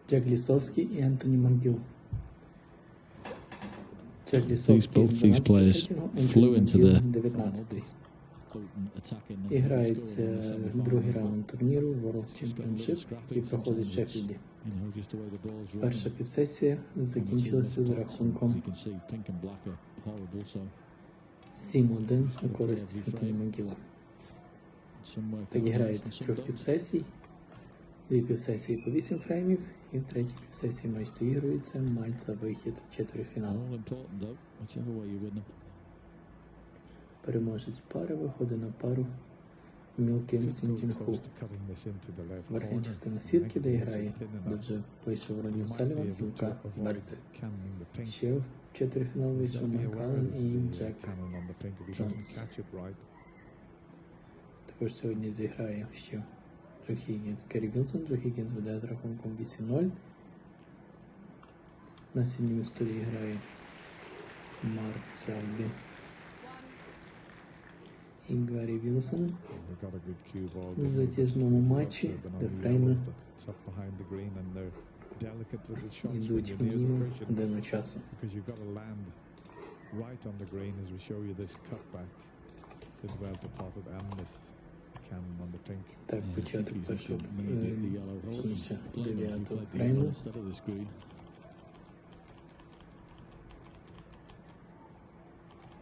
Джек Лісовський і Ентоні Мангіл. Джек Both Лісовський these 12 players рейтингу, flew Ентоні into Мангіл the 19. attacking І грається другий раунд турніру World Championship, який проходить в Шеффілді. Перша півсесія закінчилася з рахунком 7-1 на користь Ентоні Мангіла. Так і грається з 3 півсесій. 2 півсесії по 8 фреймів, і в третій півсесії матч доігрується, матч за вихід в четвертьфінал. Переможець пари виходить на пару Мілкін Сінджінху. Верхня частина сітки, де грає, де вже вийшов Ронні Саліван і Лука Берцель. Ще в четвертьфінал вийшов Марк Аллен і Джек Джонс. Також сьогодні зіграє ще Джо Хіггінс. Керрі Вілсон. Джо Хіггінс веде з рахунком 8-0. На сильній столі грає Марк Селбі і Гаррі Вілсон. В затяжному матчі, де фрейми йдуть мінімум годину часу. Так, початок першого, точніше, 9-го фрейму.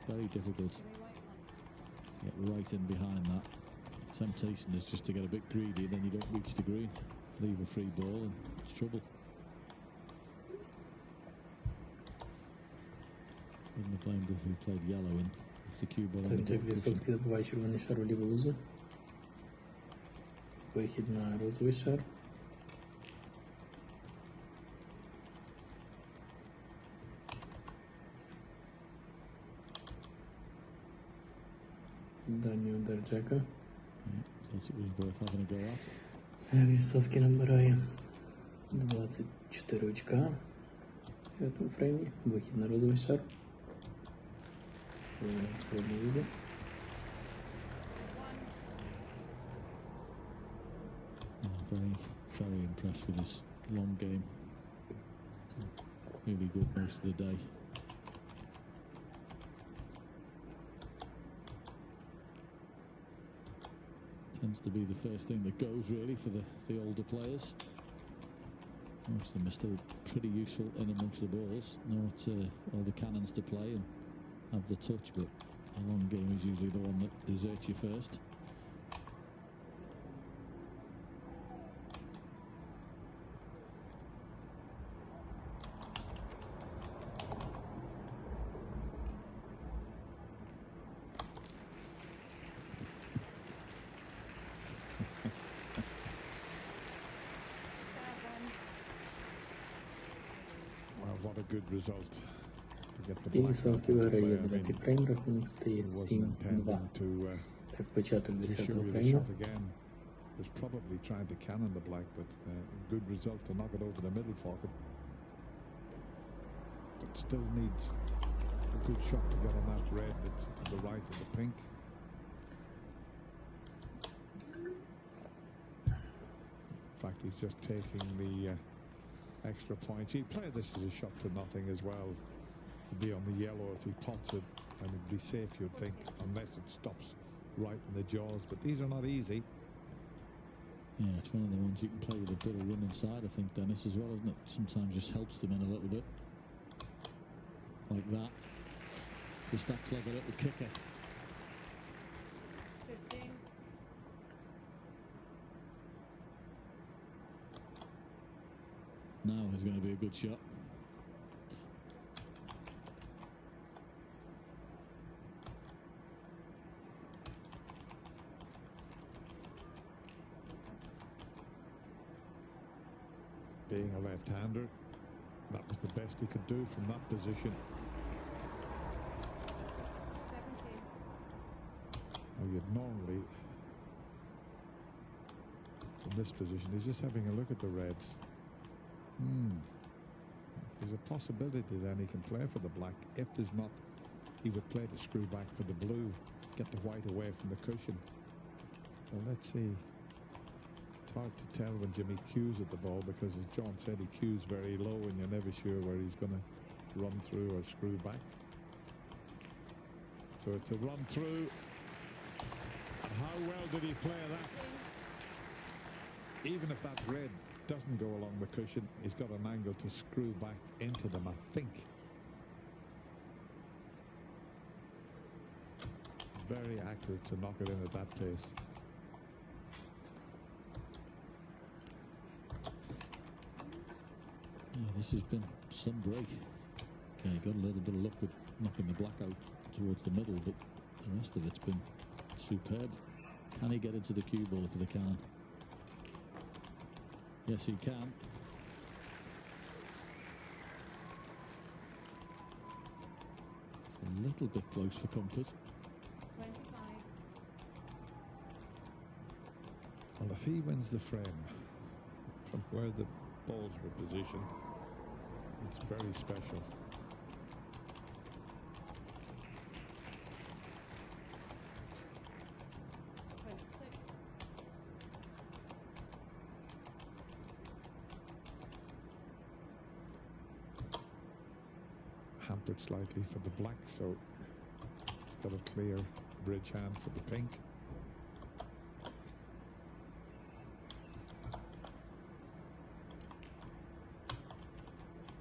Very difficult to get right in behind that. Temptation is just to get a bit greedy, then you don't reach the green, leave a free ball, and it's trouble. Wouldn't have blamed if he played yellow in the cue ball. Так, Джек Лісовський забиває червоний шар у ліву лузу. Вихід на розовий шар. Дальній удар Джека. Лісовський набирає 24 очка в цьому фреймі. Вихід на розовий шар. Середній лузі. Very impressed with his long game. Really good most of the day. Tends to be the first thing that goes really for the older players. Most of them are still pretty useful in amongst the balls. Know all the cannons to play and have the touch, but a long game is usually the one that deserts you first. What a good result to get the І black Лісовський out. виграє 9-й фрейм, рахунок стає He wasn't 7-2. intending Так, початок to show 10-го you the фрейму. shot again. Was probably trying to cannon the black, but good result to knock it over the middle pocket. But still needs a good shot to get on that red that's to the right of the pink. In fact, he's just taking the extra points. He'd play this as a shot to nothing as well. It'd be on the yellow if he pots it, and it'd be safe, you'd think, unless it stops right in the jaws. But these are not easy. Yeah, it's one of the ones you can play with a bit of run inside, I think, Dennis, as well, isn't it? Sometimes just helps them in a little bit. Like that. Just acts like a little kicker. 15. Now is going to be a good shot. Being a left-hander, that was the best he could do from that position. 17. Now you'd normally, from this position, he's just having a look at the reds. There's a possibility then he can play for the black. If there's not, he would play the screw back for the blue, get the white away from the cushion. So let's see. hard to tell when Jimmy cues at the ball, because as John said, he cues very low and you're never sure where he's going to run through or screw back. So it's a run through. How well did he play that? Even if that red doesn't go along the cushion, he's got an angle to screw back into them, I think. Very accurate to knock it in at that pace. Yeah, this has been some break. Okay, got a little bit of luck with knocking the black out towards the middle, but the rest of it's been superb. Can he get into the cue ball for the cannon? Yes, he can. It's a little bit close for comfort. 25. Well, if he wins the frame from where the balls were positioned, it's very special. Hampered slightly for the black, so he's got a clear bridge hand for the pink.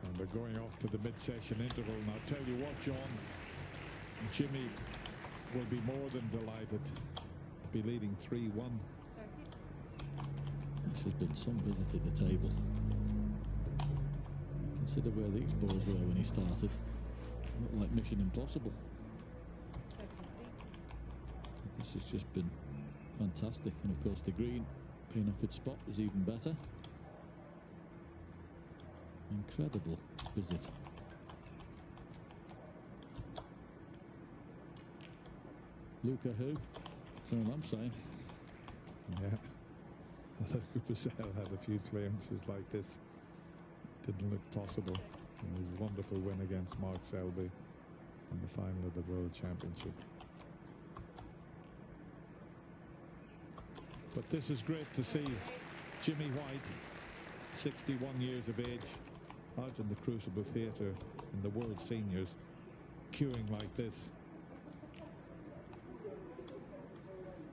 And they're going off to the mid-session interval. Now, tell you what, John, Jimmy will be more than delighted to be leading 3-1. This has been some visit at the table. Consider where these balls were when he started. Looked like Mission Impossible. This has just been fantastic, and of course the green being off its spot is even better. Incredible visit. Luca who? That's all I'm saying. Yeah. Luca Purcell had a few clearances like this. Didn't look possible. And his wonderful win against Mark Selby in the final of the World Championship. But this is great to see Jimmy White, 61 years of age, out in the Crucible Theatre in the World Seniors, queuing like this.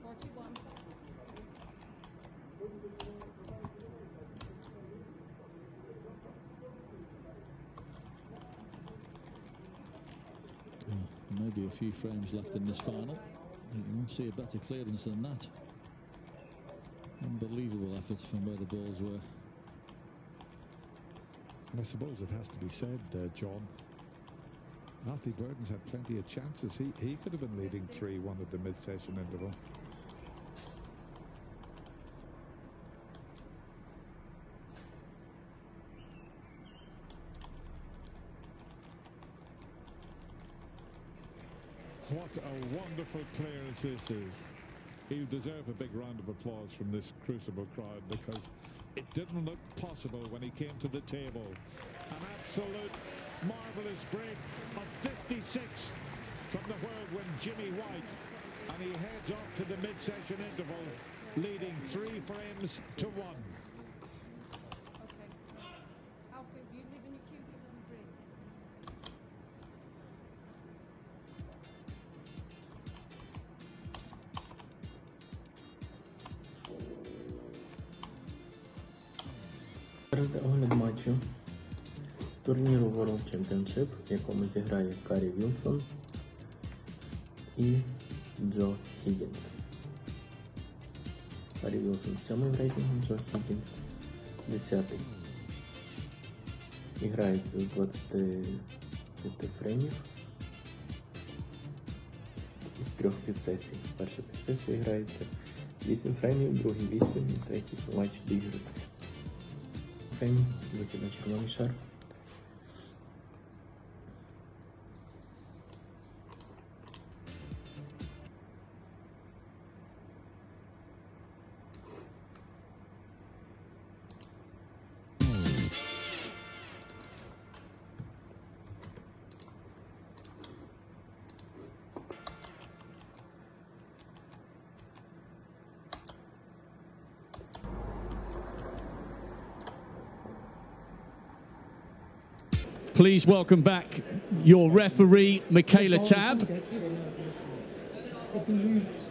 41. Maybe a few frames left in this final. You won't see a better clearance than that. Unbelievable efforts from where the balls were. And I suppose it has to be said, John, Alfie Burden's had plenty of chances. He could have been leading 3-1 at the mid-session interval. What a wonderful clearance this is. He'll deserve a big round of applause from this Crucible crowd, because it didn't look possible when he came to the table. An absolute marvellous break of 56 from the whirlwind Jimmy White, and he heads off to the mid-session interval, leading 3 frames to 1. Okay. Alfie, you leave in your queue here on the break. Зараз огляд матчу турніру World Championship, в якому зіграє Карі Вілсон і Джо Хіггінс. Карі Вілсон 7-й в рейтингу, Джо Хіггінс 10-й. Іграється з 25 фреймів з 3 півсесій. Перша півсесія грається 8 фреймів, другий 8, третій матч доігрується. Фрейм, вихід на червоний шар. please welcome back your referee, Michaela Tabb,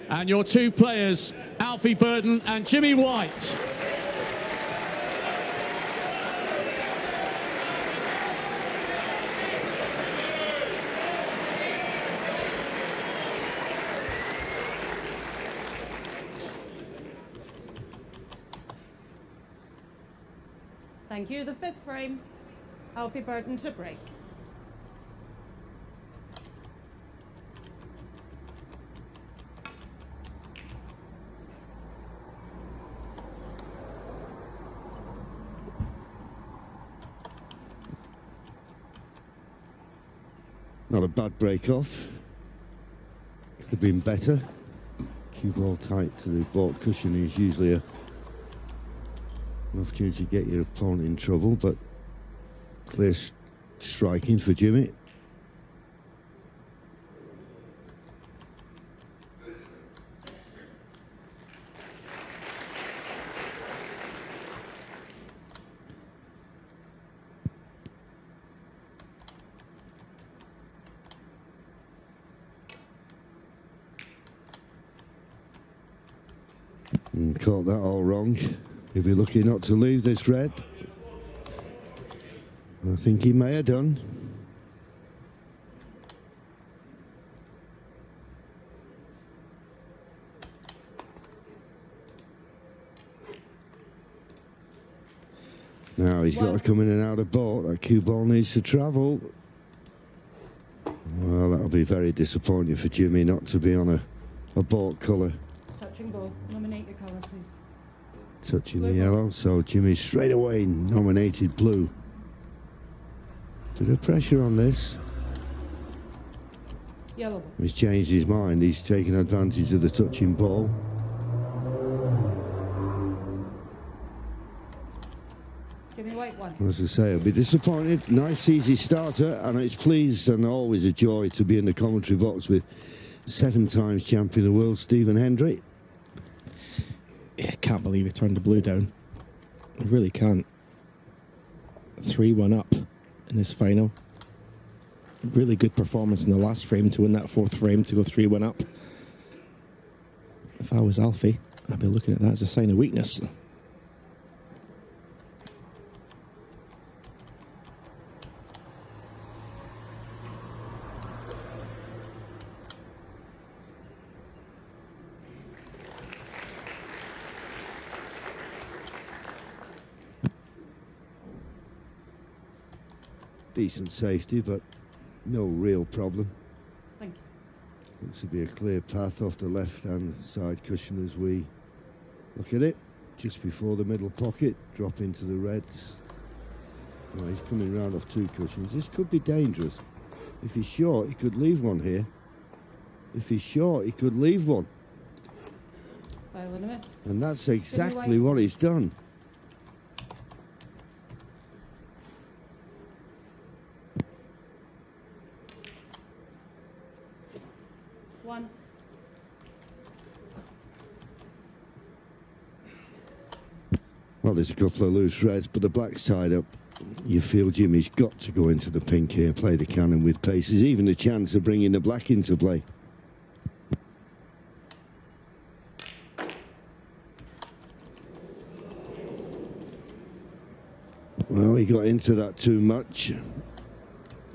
and your two players, Alfie Burton and Jimmy White. Thank you. The fifth frame, Alfie Burton to break. Not a bad break off. Could have been better. Cue ball tight to the baulk cushion is usually an opportunity to get your opponent in trouble, but clear striking for Jimmy. And caught that all wrong. He'll be lucky not to leave this red. I think he may have done. Now he's got to come in and out of baulk. That cue ball needs to travel. Well, that'll be very disappointing for Jimmy not to be on a baulk colour. Touching ball. Nominate your colour, please. Touching the yellow, so Jimmy straight away nominated blue. Bit of pressure on this. Yellow ball. He's changed his mind. He's taken advantage of the touching ball. Jimmy White one. As I say, I'll be disappointed. Nice easy starter, and it's pleased and always a joy to be in the commentary box with 7 times champion of the world, Stephen Hendry. Yeah, I can't believe he turned the blue down. I really can't. 3-1 up in this final. Really good performance in the last frame to win that 4th frame to go 3-1 up. If I was Alfie, I'd be looking at that as a sign of weakness. Decent safety, but no real problem. Thank you. Looks to be a clear path off the left-hand side cushion as we look at it. Just before the middle pocket, drop into the reds. Oh, he's coming round off 2 cushions. This could be dangerous. If he's short, he could leave one here. If he's short, he could leave one. Foul and a miss. And that's exactly what he's done. One. Well, there's a couple of loose reds, but the black side up, you feel Jimmy's got to go into the pink here, play the cannon with pace. There's even a chance of bringing the black into play. Well, he got into that too much.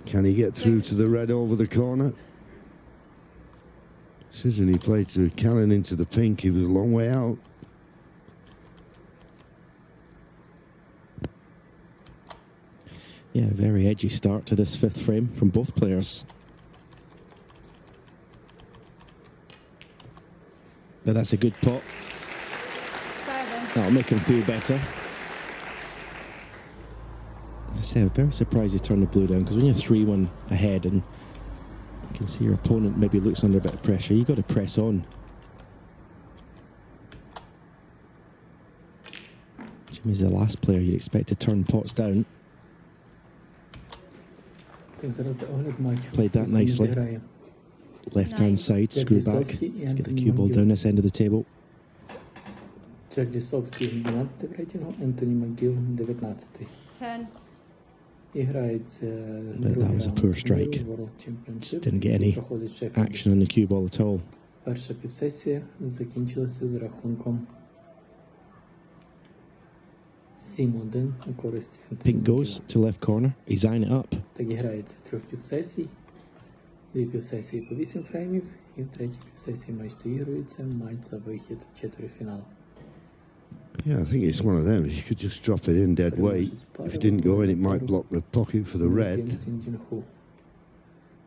Can he get through to the red over the corner? Considering he played to cannon into the pink, he was a long way out. Yeah, very edgy start to this 5th frame from both players. But that's a good pot. 7. That'll make him feel better. As I say, I'm very surprised he turned the blue down, because when you're 3-1 ahead and you can see your opponent maybe looks under a bit of pressure, you've got to press on. Jimmy's the last player you'd expect to turn pots down. Played that nicely. Left-hand side, screw back. Let's get the cue ball down this end of the table. Чарлі Совський 12 в рейтингу, Ентоні Макгіл 19. 10. That was a poor strike. Just didn't get any action on the cue ball at all. Перша півсесія закінчилася з рахунком 7-1 у користь Pink goes to left corner. He's eyeing it up. Так і грається з 3 півсесій. 2 півсесії по 8 фреймів, і в третій півсесії матч доігрується, матч за вихід в четвертьфінал. Yeah, I think it's one of them. You could just drop it in dead weight. If it didn't go in, it might block the pocket for the red.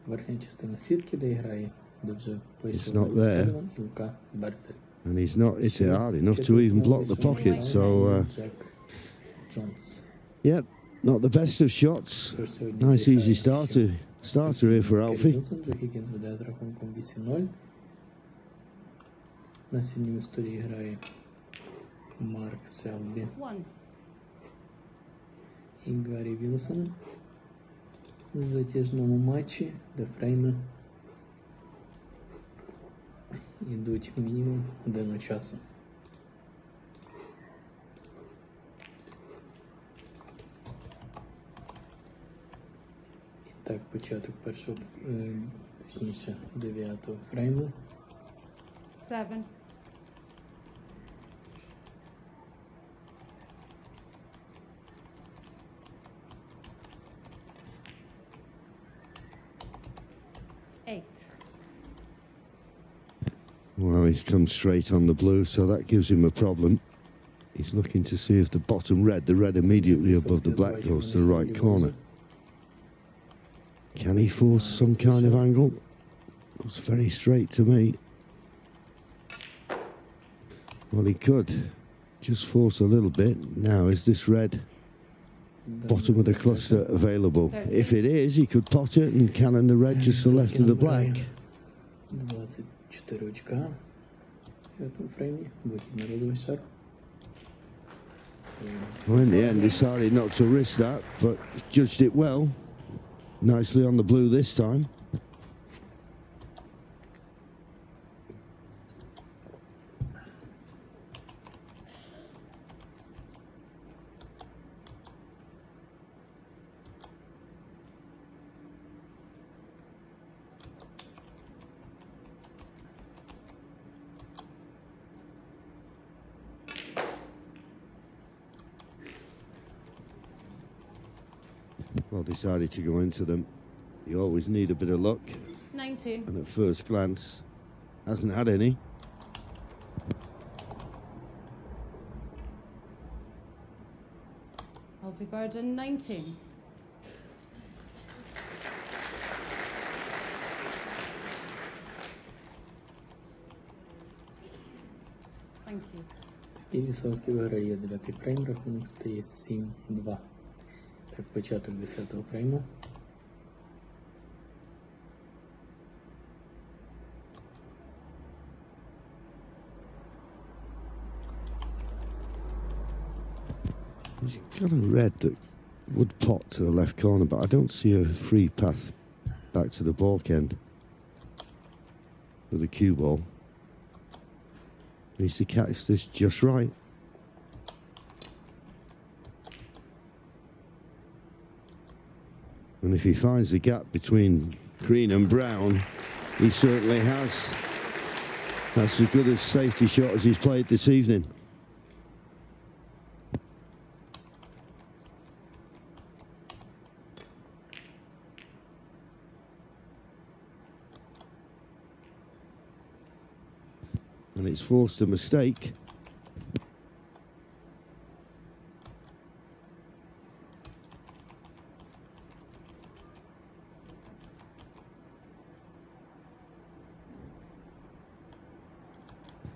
Верхня частина сітки, де грає, де вже вийшов not there. Сальван і Лука Берцель. And he's not hit it hard enough to even block the pocket. So, Джек Джонс. yeah, not the best of shots. Nice easy starter here for Alfie. Джо Гіггінс веде з рахунком 8-0. На синьому столі грає Марк Селбі і Гаррі Вілсон в затяжному матчі, де фрейми йдуть мінімум годину часу. І так, початок першого, точніше, 9-го фрейму. 7. Well, he's come straight on the blue, so that gives him a problem. He's looking to see if the bottom red, the red immediately above the black, goes to the right corner. Can he force some kind of angle? Looks very straight to me. Well, he could just force a little bit. Now, is this red bottom of the cluster available? If it is, he could pot it and cannon the red just to the left of the black. 24 очка в этом фрейме, вихід на розовий шар. Well, in the end, decided not to risk that, but judged it well. Nicely on the blue this time. Well, decided to go into them. You always need a bit of luck. 19. And at first glance, hasn't had any. Alfie Burden, 19. Thank you. І Вісовський виграє 9-й фрейм, рахунок стає 7-2. Так, початок 10-го фрейму. He's got a red that would pot to the left corner, but I don't see a free path back to the balk end with the cue ball. Needs to catch this just right. And if he finds the gap between green and brown, he certainly has. That's as good a safety shot as he's played this evening. And it's forced a mistake.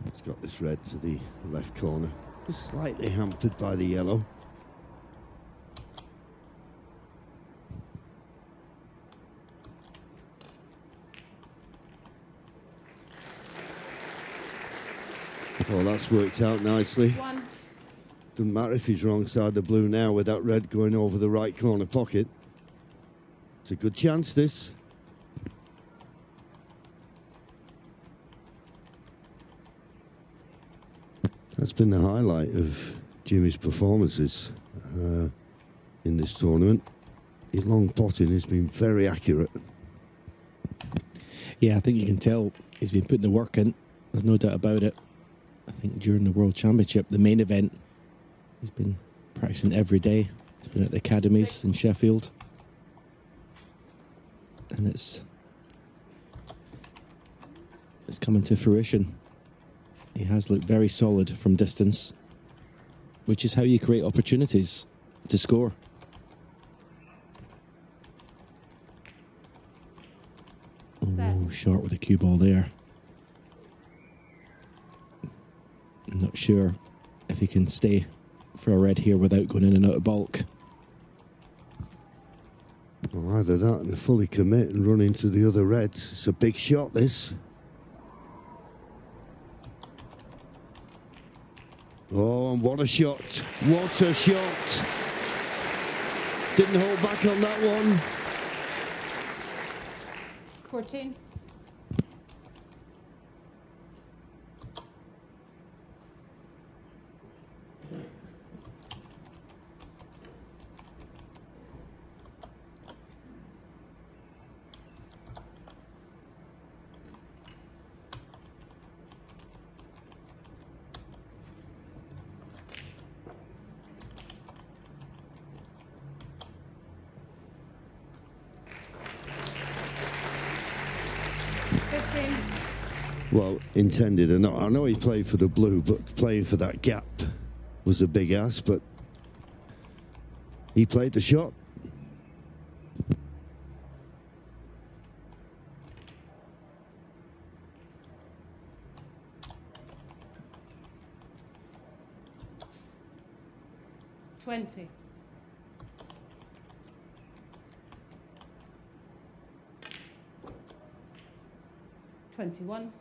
It's got this red to the left corner. Just slightly hampered by the yellow. Oh, that's worked out nicely. 1. Doesn't matter if he's wrong side of blue now with that red going over the right corner pocket. It's a good chance, this. That's been the highlight of Jimmy's performances in this tournament. his long potting has been very accurate. Yeah, I think you can tell he's been putting the work in. There's no doubt about it. I think during the World Championship, the main event, he's been practicing every day. He's been at the academies in Sheffield. And it's coming to fruition. He has looked very solid from distance, which is how you create opportunities to score. Oh, short with a cue ball there. I'm not sure if he can stay for a red here without going in and out of bulk. Well, either that and fully commit and run into the other reds. It's a big shot, this. Oh, and what a shot. What a shot. Didn't hold back on that one. 14. Well, intended or not. I know he played for the blue, but playing for that gap was a big ask, but he played the shot. $20. 21.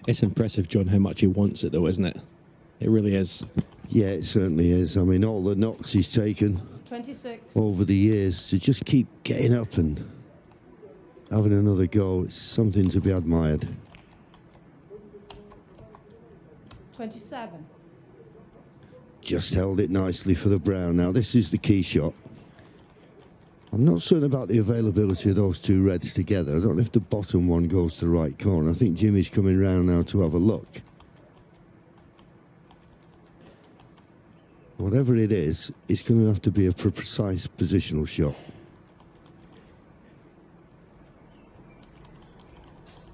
'It's impressive, John, how much he wants it, though, isn't it? It really is. Yeah, it certainly is. I mean, all the knocks he's taken 26. over the years to just keep getting up and having another go, it's something to be admired. 27. Just held it nicely for the brown. Now, this is the key shot. I'm not certain about the availability of those two reds together. I don't know if the bottom one goes to the right corner. I think Jimmy's coming round now to have a look. Whatever it is, it's going to have to be a precise positional shot.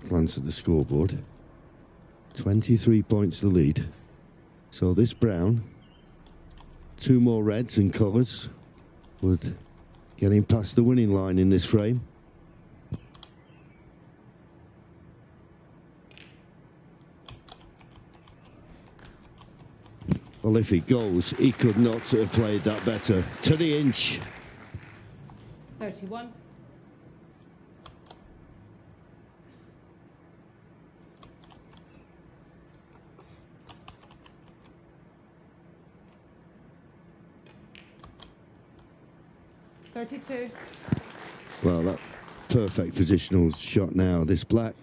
Glance at the scoreboard. 23 points the lead. So this brown, two more reds and covers would get him past the winning line in this frame. Well, if he goes, he could not have played that better. To the inch. 31. 32. Well, that perfect positional shot now, this black.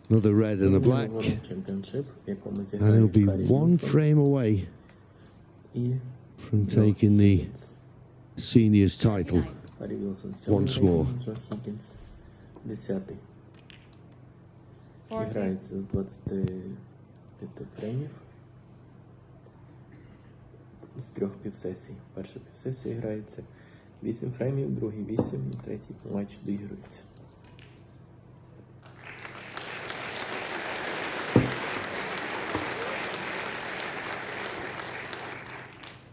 Another red and a black. And he'll be one frame away from taking the seniors title once more. 40. Грається з 25 фреймів. З 3 півсесій. Перша півсесія грається 8 фреймів, другий 8 і третій матч доігрується.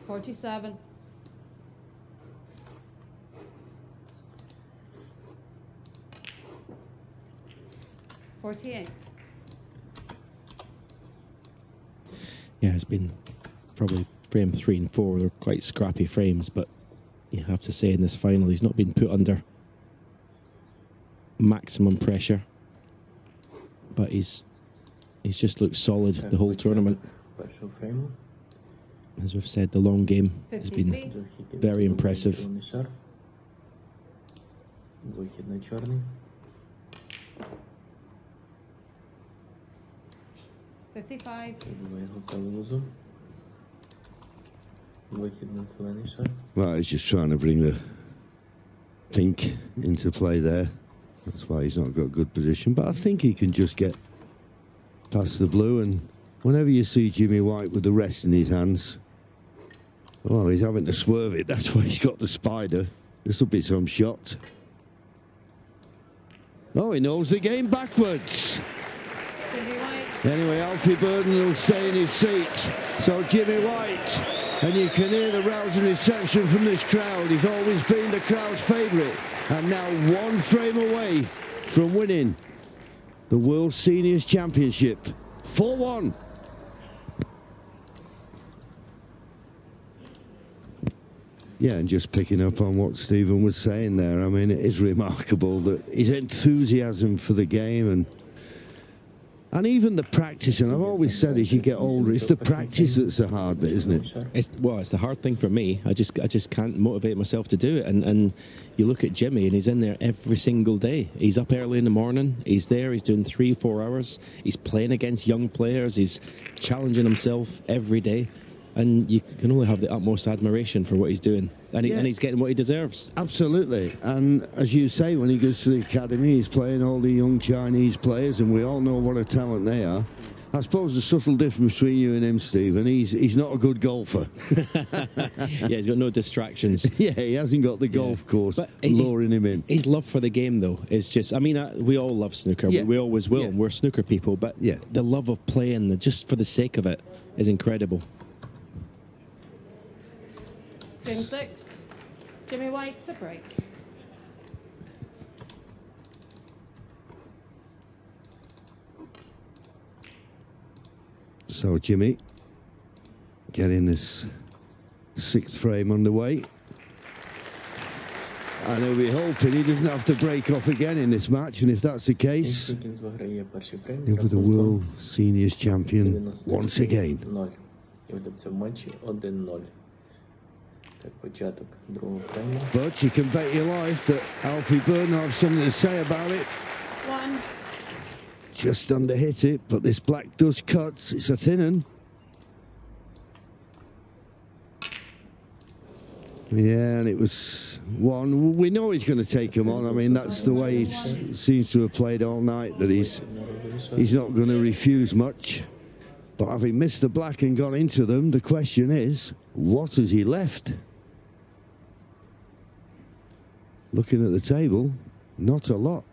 $47. 48. Yeah, it's been probably frame 3 and 4. They're quite scrappy frames, but you have to say in this final he's not been put under maximum pressure. But he's just looked solid the whole tournament. Першого фрейму As we've said, the long game has been 53. very impressive. Червоний шар. Вихід на чорний. 55. Підбиває готову лозу. Вихід на зелений шар. Well, he's just trying to bring the pink into play there. That's why he's not got good position. But I think he can just get past the blue. And whenever you see Jimmy White with the rest in his hands, well, he's having to swerve it. That's why he's got the spider. This will be some shot. Oh, he knows the game backwards. Jimmy White. Anyway, Alfie Burden will stay in his seat. So Jimmy White, and you can hear the rousing reception from this crowd. He's always been the crowd's favourite, and now one frame away from winning the World Seniors Championship. 4-1. Yeah, and just picking up on what Stephen was saying there, I mean, it is remarkable that his enthusiasm for the game and even the practice, and I've always said as you get older, it's the practice that's the hard bit, isn't it? It's the hard thing for me. I just can't motivate myself to do it. And you look at Jimmy, and he's in there every single day. He's up early in the morning. He's there. He's doing 3-4 hours. He's playing against young players. He's challenging himself every day. And you can only have the utmost admiration for what he's doing. And, and he's getting what he deserves. Absolutely. And as you say, when he goes to the academy, he's playing all the young Chinese players, and we all know what a talent they are. I suppose the subtle difference between you and him, Stephen, he's not a good golfer. Yeah, he's got no distractions. Yeah, he hasn't got the golf course luring him in. His love for the game, though, is just, I mean, we all love snooker. Yeah. We always will. Yeah. We're snooker people. But the love of playing, just for the sake of it, is incredible. Game 6. Jimmy White to break. So Jimmy getting this 6th frame underway. And he'll be hoping he doesn't have to break off again in this match, and if that's the case, he'll be the World Seniors Champion once again. But you can bet your life that Alfie Burden will have something to say about it. 1. Just under hit it, but this black dust cuts. It's a thin un. Yeah, and it was 1. We know he's going to take him on. I mean, that's the way he seems to have played all night, that he's not going to refuse much. But having missed the black and gone into them, the question is, what has he left? Looking at the table, not a lot.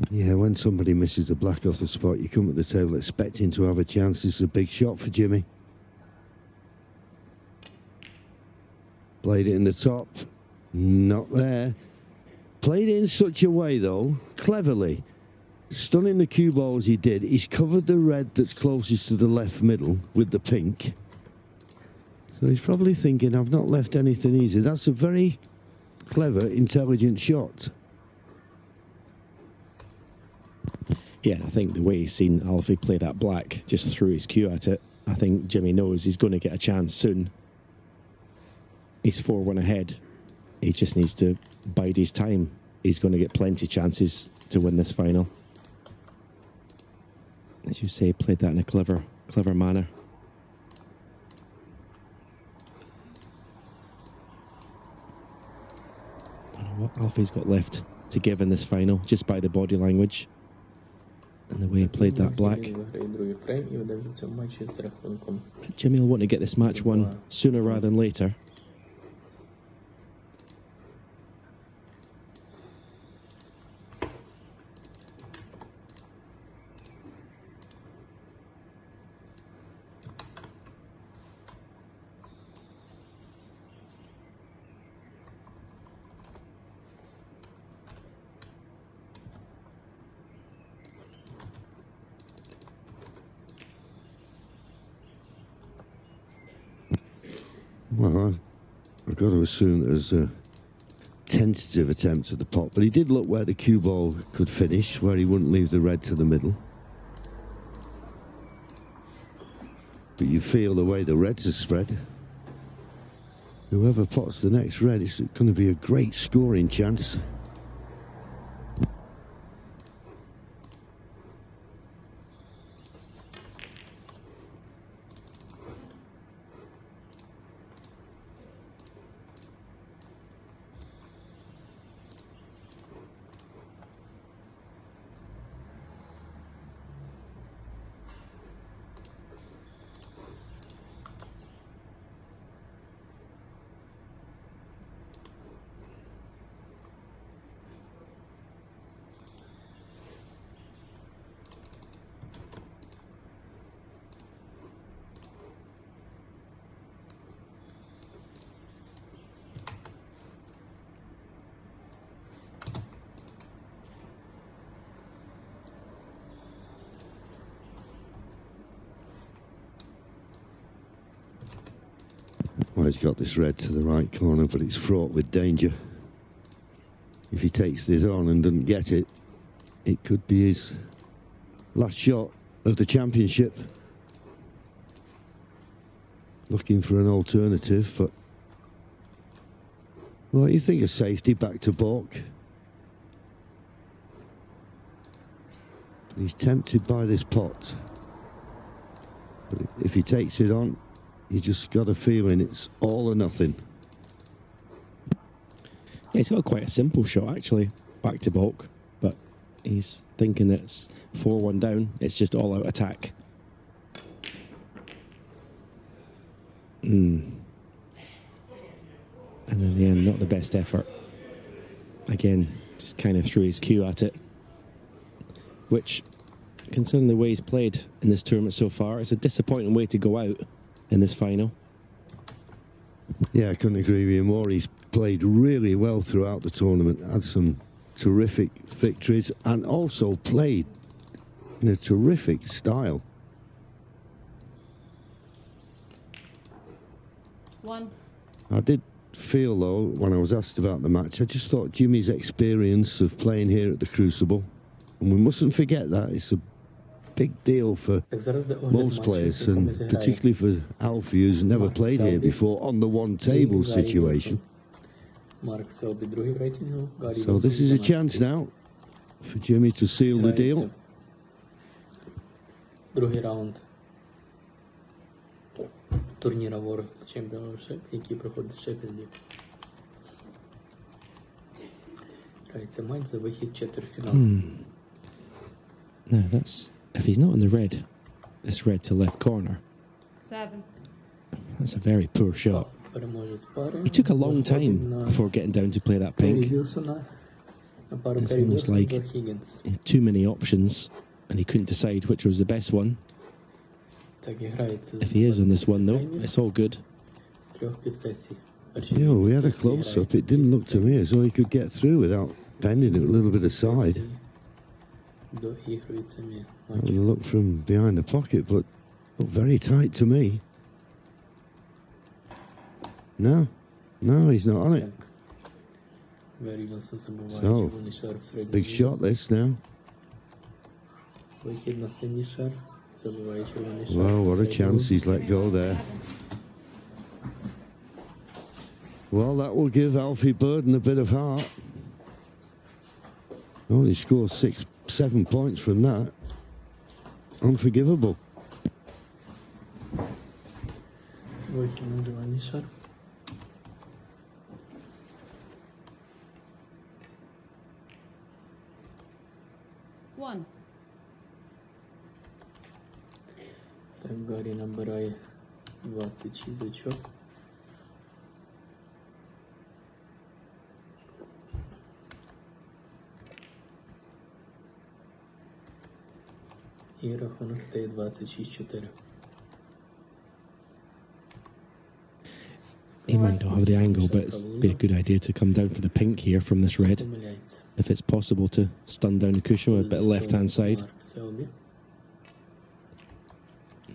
Yeah, when somebody misses the black off the spot, you come at the table expecting to have a chance. This is a big shot for Jimmy. Played it in the top. Not there. Played it in such a way, though, cleverly. Stunning the cue ball as he did. He's covered the red that's closest to the left middle with the pink. So he's probably thinking, I've not left anything easy. That's a very clever, intelligent shot. Yeah, I think the way he's seen Alfie play that black, just threw his cue at it. I think Jimmy knows he's going to get a chance soon. He's 4-1 ahead. He just needs to bide his time. He's going to get plenty of chances to win this final. As you say, played that in a clever manner. I don't know what Alfie's got left to give in this final, just by the body language and the way he played that black. Jimmy will want to get this match won sooner rather than later. Well, I've got to assume it was a tentative attempt at the pot, but he did look where the cue ball could finish, where he wouldn't leave the red to the middle. But you feel the way the reds are spread. Whoever pots the next red, is going to be a great scoring chance. Well, he's got this red to the right corner, but it's fraught with danger. If he takes this on and doesn't get it, it could be his last shot of the championship. Looking for an alternative, but... Well, you think of safety, back to balk. But he's tempted by this pot. But if he takes it on, you just got a feeling it's all or nothing. Yeah, he's got quite a simple shot, actually, back to balk. But he's thinking it's 4-1 down. It's just all-out attack. And in the end, not the best effort. Again, just kind of threw his cue at it. Which, considering the way he's played in this tournament so far, it's a disappointing way to go out in this final. Yeah, I couldn't agree with you more. He's played really well throughout the tournament, had some terrific victories, and also played in a terrific style. I did feel, though, when I was asked about the match, I just thought Jimmy's experience of playing here at the Crucible, and we mustn't forget that, it's a big deal for most players, and particularly for Alfie, who's never played here before on the one table situation. So this is a chance now for Jimmy to seal the deal. Другий раунд турніра World Championship, який проходить в Шеффілді. Грається матч за вихід четвертьфіналу. No, that's... If he's not in the red, this red to left corner. 7. That's a very poor shot. He took a long time before getting down to play that pink. It's almost like he had too many options and he couldn't decide which was the best one. If he is on this one, though, it's all good. Yeah, we had a close-up. It didn't look to me as though he could get through without bending it a little bit aside. Having a look from behind the pocket, but looked very tight to me. No, he's not on it. So, big shot this now. Wow, what a chance he's let go there. Well, that will give Alfie Burden a bit of heart. Only scored 7 points from that. Unforgivable. One. Так, Гаррі набирає 26 очок. І рахунок стає 26-4. He might not have the angle, but it'd be a good idea to come down for the pink here from this red. If it's possible to stun down the cushion with a bit of left-hand side.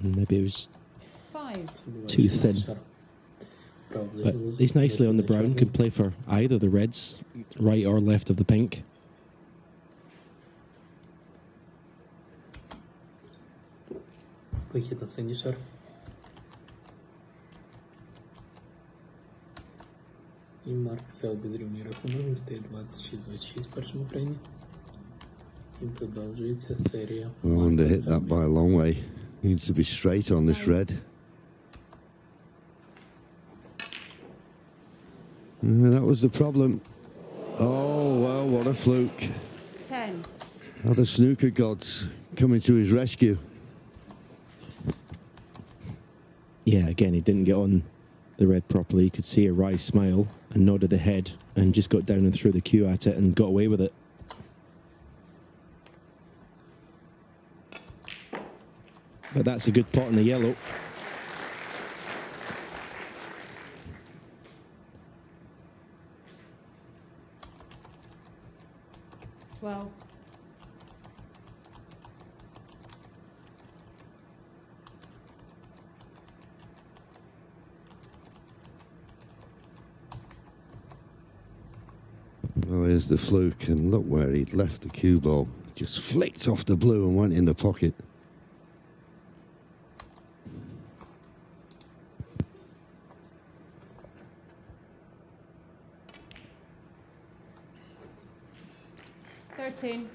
Maybe it was 5. too thin. Probably But he's nicely on the brown, can play for either the reds, right or left of the pink. Вихід на синій шар. І Марк Селбі зрівнює рахунок, він стає 26-26 в першому фреймі. І продовжується серія. I want to hit that by a long way. Needs to be straight on this red. That was the problem. Oh, well, what a fluke. 10. Now the snooker gods coming to his rescue. Yeah, again, he didn't get on the red properly. You could see a wry smile and nodded the head and just got down and threw the cue at it and got away with it. But that's a good pot in the yellow. Twelve. Oh, here's the fluke, and look where he'd left the cue ball. Just flicked off the blue and went in the pocket. Thirteen.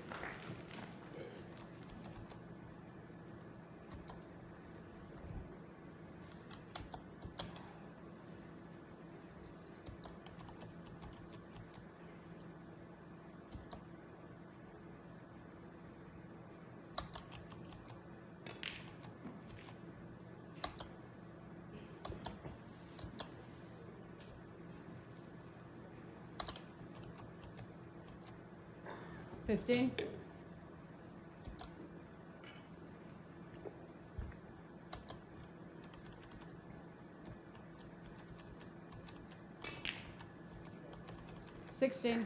Fifteen. Sixteen.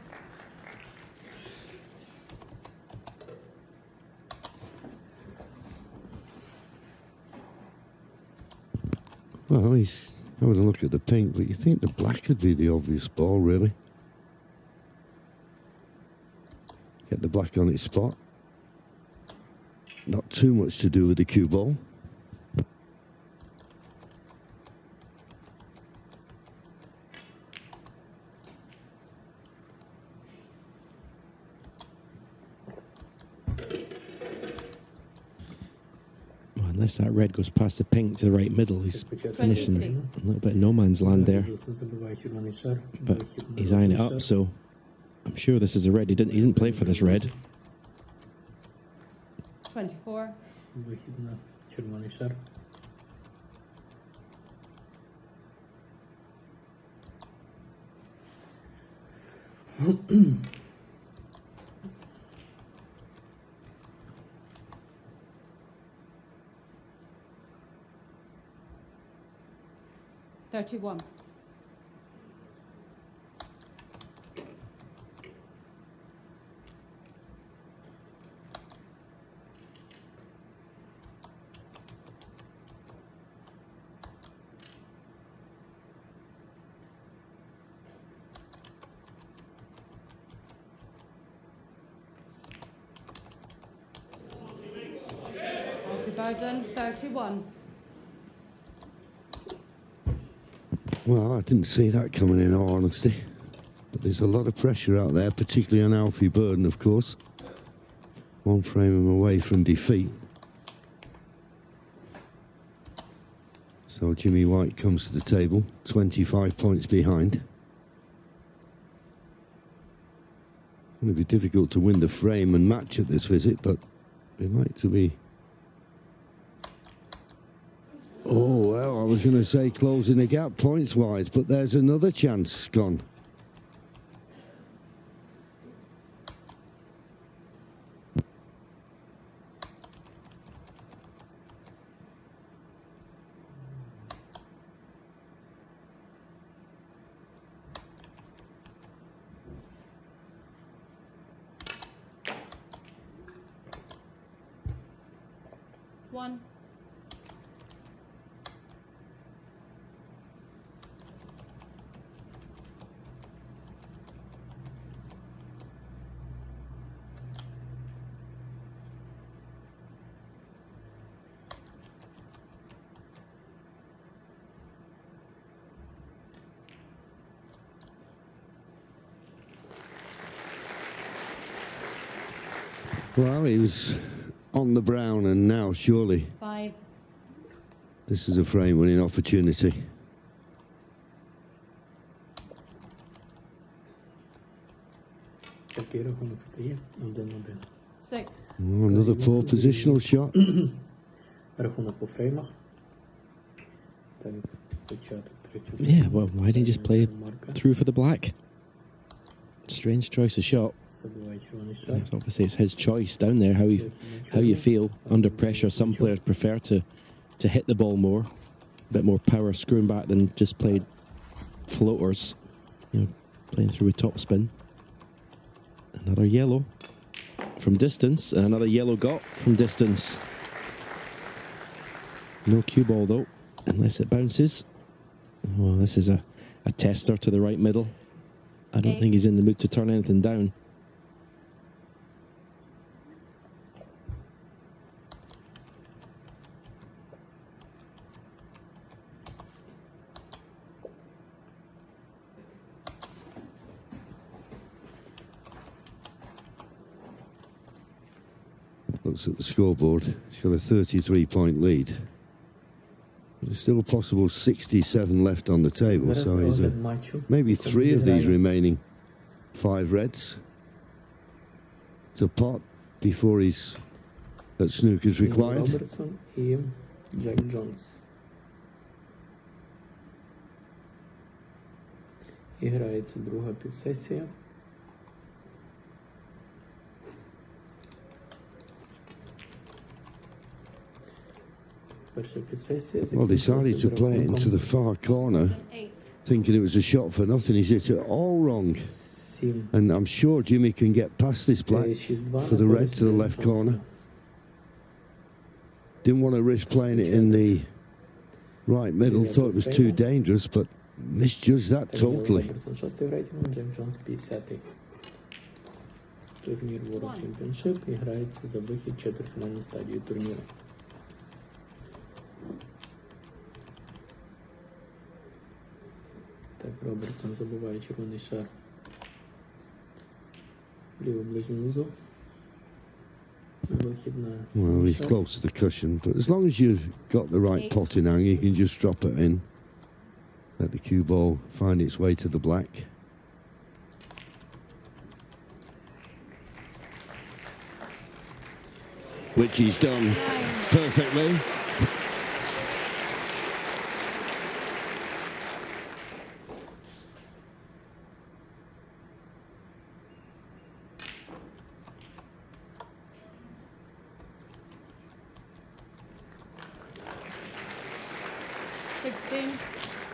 Well, he's having a look at the pink, but you think the black could be the obvious ball, really. Get the black on its spot. Not too much to do with the cue ball. Well, unless that red goes past the pink to the right middle, he's finishing a little bit of no man's land there. But he's eyeing it up, so I'm sure this is a red. He didn't play for this red. 24. Вихід на червоний шар. $31. Bowden, 31. Well, I didn't see that coming in, all honesty. But there's a lot of pressure out there, particularly on Alfie Burden, of course. One frame away from defeat. So Jimmy White comes to the table, 25 points behind. It's going to be difficult to win the frame and match at this visit, but they'd like to be... Oh, well, I was going to say closing the gap points-wise, but there's another chance gone. Well, he was on the brown, and now surely 5. this is a frame winning opportunity. Такий рахунок стає 1-1. 6. Oh, another poor positional shot. Рахунок по фреймах. Так, початок третього. Yeah, well, why didn't he just play through for the black? Strange choice of shot. Забиває червоний шар. Yes, obviously, it's his choice down there. How you feel under pressure. Some players prefer to hit the ball more, a bit more power screwing back than just play floaters. You know, playing through a top spin. Another yellow from distance, and another yellow got from distance. No cue ball though, unless it bounces. Well, this is a tester to the right middle. I don't think he's in the mood to turn anything down. Looks at the scoreboard. He's got a 33-point lead. There's still a possible 67 left on the table, so he's maybe 3 of these remaining 5 reds to pot before he's at snooker's required. Робертсон і Джек Джонс. І грається друга півсесія. Перша півсесія. Well, decided to play it into the far corner, 8. thinking it was a shot for nothing. He's hit it all wrong. 7. And I'm sure Jimmy can get past this black for the red to the left corner. Didn't want to risk playing it in the right middle. Thought it was too dangerous, but misjudged that totally. Робертсон 6-й в рейтингу, Джек Джонс 50-й. Турнір World Championship і грається за вихід в четвертьфінальну стадію турніру. Так, Робертсон забиває червоний шар. Ліву ближню низу. Вихід на Well, he's шар. close to the cushion, but as long as you've got the right pot in hang, you can just drop it in. Let the cue ball find its way to the black. Which he's done perfectly.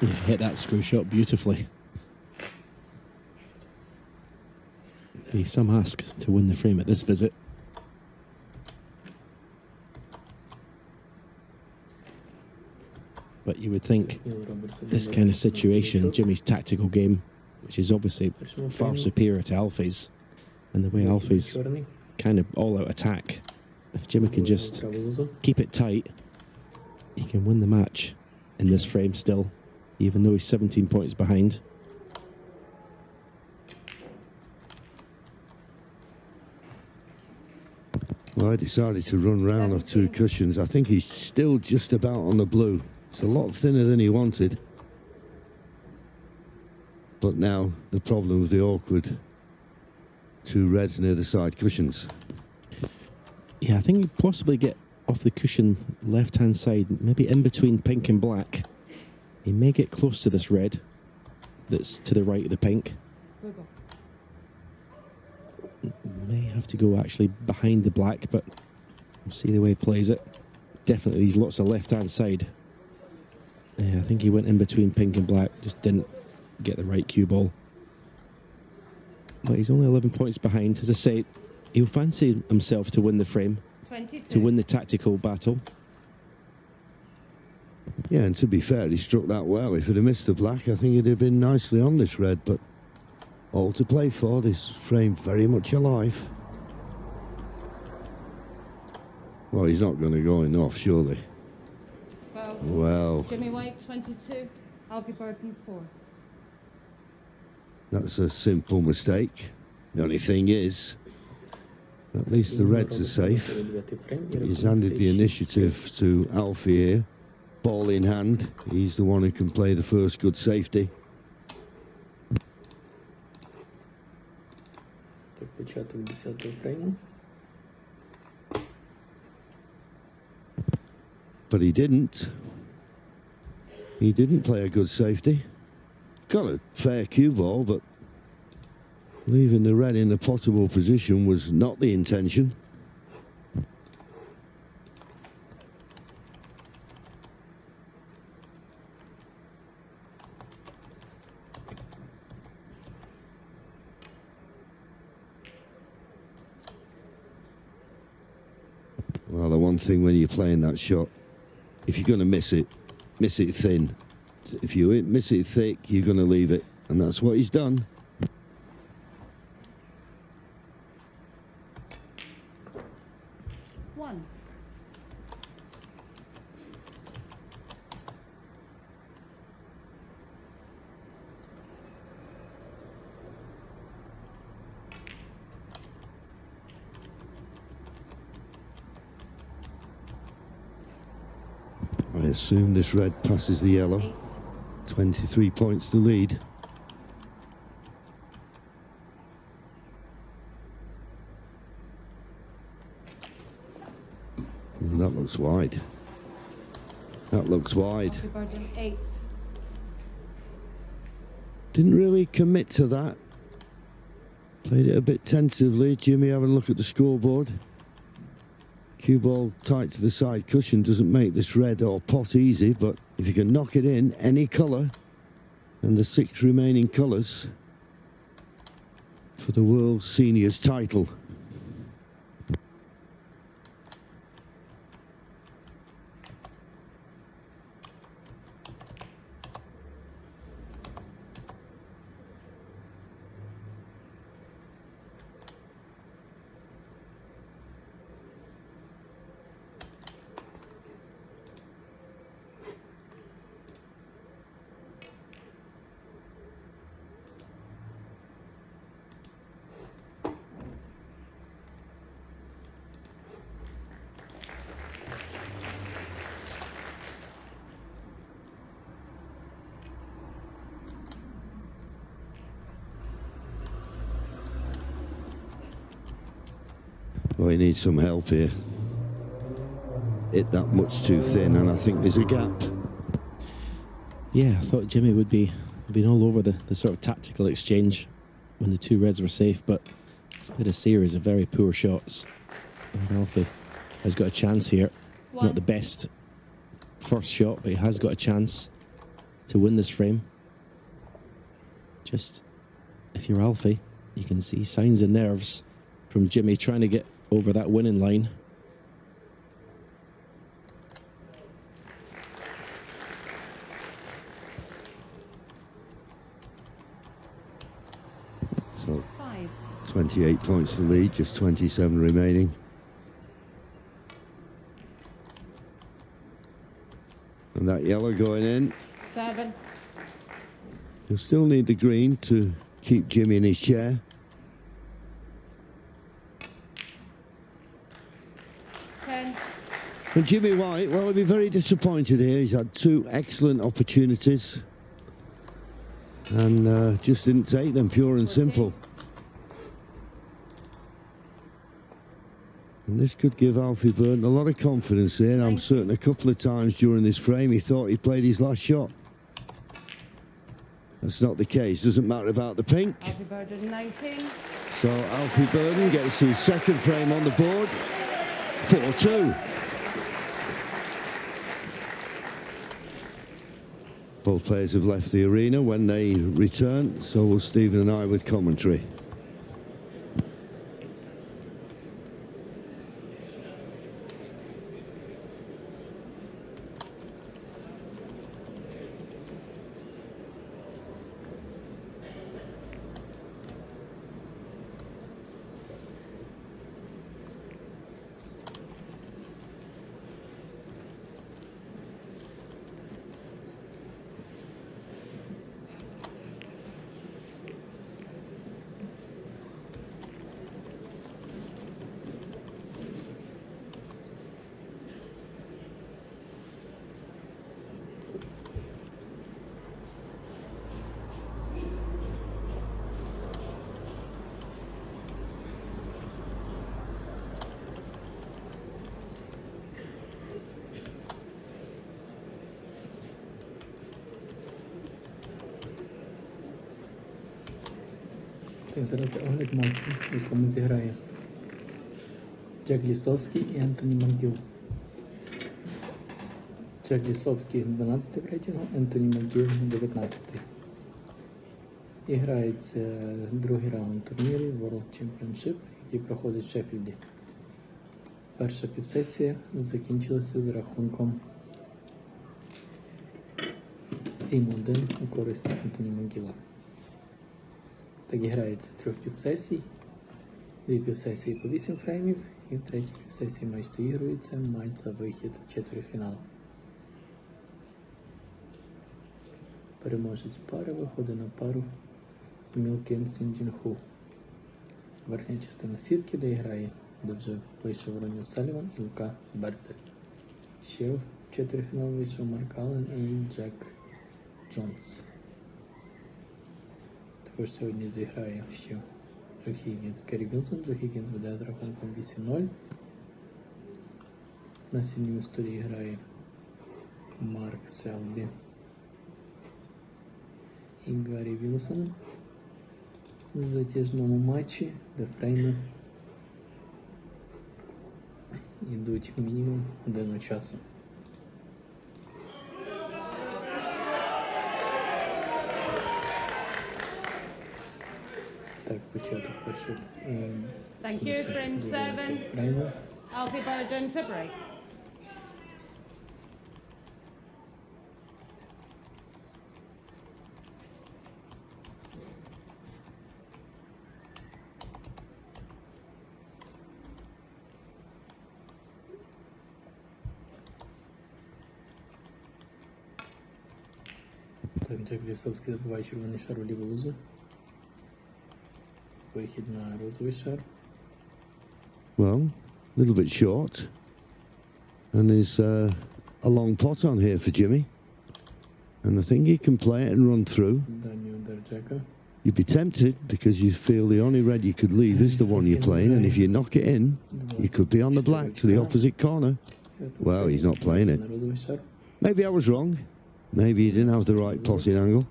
Yeah, hit that screw shot beautifully. Be some ask to win the frame at this visit. But you would think this kind of situation, Jimmy's tactical game, which is obviously far superior to Alfie's, and the way Alfie's kind of all-out attack, if Jimmy can just keep it tight, he can win the match in this frame still, even though he's 17 points behind. Well, I decided to run round off 2 cushions. I think he's still just about on the blue. It's a lot thinner than he wanted. But now the problem with the awkward 2 reds near the side cushions. Yeah, I think you possibly get off the cushion left-hand side, maybe in between pink and black. He may get close to this red that's to the right of the pink. May have to go actually behind the black, but we'll see the way he plays it. Definitely there's lots of left-hand side. Yeah, I think he went in between pink and black, just didn't get the right cue ball. But he's only 11 points behind. As I say, he'll fancy himself to win the frame, 22. to win the tactical battle. Yeah, and to be fair, he struck that well. If he'd have missed the black, I think he'd have been nicely on this red, but all to play for, this frame very much alive. Well, he's not going to go in off, surely. Foul. Well, Jimmy White 22, Alfie Burton 4. that's a simple mistake. The only thing is, At least the Reds are safe. He's handed the initiative to Alfie here. Ball in hand. He's the one who can play the first good safety. Початок 10-го фрейму. But he didn't. He didn't play a good safety. Got a fair cue ball, but leaving the red in a potable position was not the intention. Well, the one thing when you're playing that shot, if you're going to miss it thin. If you miss it thick, you're going to leave it. And that's what he's done. One. I assume this red passes the yellow. 8. 23 points to lead. And that looks wide. That looks wide. Alfie Burden 8. Didn't really commit to that. Played it a bit tentatively. Jimmy having a look at the scoreboard. Cue ball tight to the side cushion doesn't make this red or pot easy, but if you can knock it in any colour, and the 6 remaining colours for the World Seniors title. Well, he needs some help here. Hit that much too thin, and I think there's a gap. Yeah, I thought Jimmy would be been all over the sort of tactical exchange when the two reds were safe, but it's been a series of very poor shots. And Alfie has got a chance here. One. Not the best first shot, but he has got a chance to win this frame. Just, if you're Alfie, you can see signs of nerves from Jimmy trying to get over that winning line. So 5. 28 points to lead, just 27 remaining. And that yellow going in. 7. You'll still need the green to keep Jimmy in his chair. 10. And Jimmy White, well, he'll be very disappointed here. He's had 2 excellent opportunities and just didn't take them, pure and 14. simple. And this could give Alfie Burton a lot of confidence here. I'm certain a couple of times during this frame he thought he played his last shot. That's not the case. Doesn't matter about the pink. Alfie Burden 19. So Alfie Burton gets his second frame on the board. 4-2. Both players have left the arena. When they return, so will Stephen and I with commentary. І зараз огляд матчу, в якому зіграє Джек Лісовський і Ентоні Макгіл. Джек Лісовський 12-й в рейтингу, Ентоні Макгіл 19-й. І грається другий раунд турніру World Championship, який проходить в Шеффілді. Перша півсесія закінчилася з рахунком 7-1 у користь Ентоні Макгіла. Так і грається з 3 півсесій, 2 півсесії по 8 фреймів, і в 3-й півсесії матч доігрується, матч за вихід в четвертьфінал. Переможець пари виходить на пару Мілкен Сінджінху. Верхня частина сітки, де грає, де вже вийшов Ронні Саліван і Лука Берцель. Ще в четвертьфінал вийшов Марк Аллен і Джек Джонс. Також сьогодні зіграє ще Джо Хіггінс, Керрі Вілсон. Джо Хіггінс веде з рахунком 8-0. На синьому столі грає Марк Селбі і Гаррі Вілсон в затяжному матчі, де фрейми йдуть мінімум годину часу. Так, початок першого Thank you. Frame 7. фрейму. Alfie Burden to break. Так, Джек Лісовський забиває червоний шар у ліву лузу. Вихід на розовий шар. Well, a little bit short. And there's a long pot on here for Jimmy. And I think he can play it and run through. Дальній удар Джека. You'd be tempted because you feel the only red you could leave is the one you're playing. And if you knock it in, you could be on the black to the opposite corner. Well, he's not playing it. На розовий шар. Maybe I was wrong. Maybe he didn't have the right potting angle.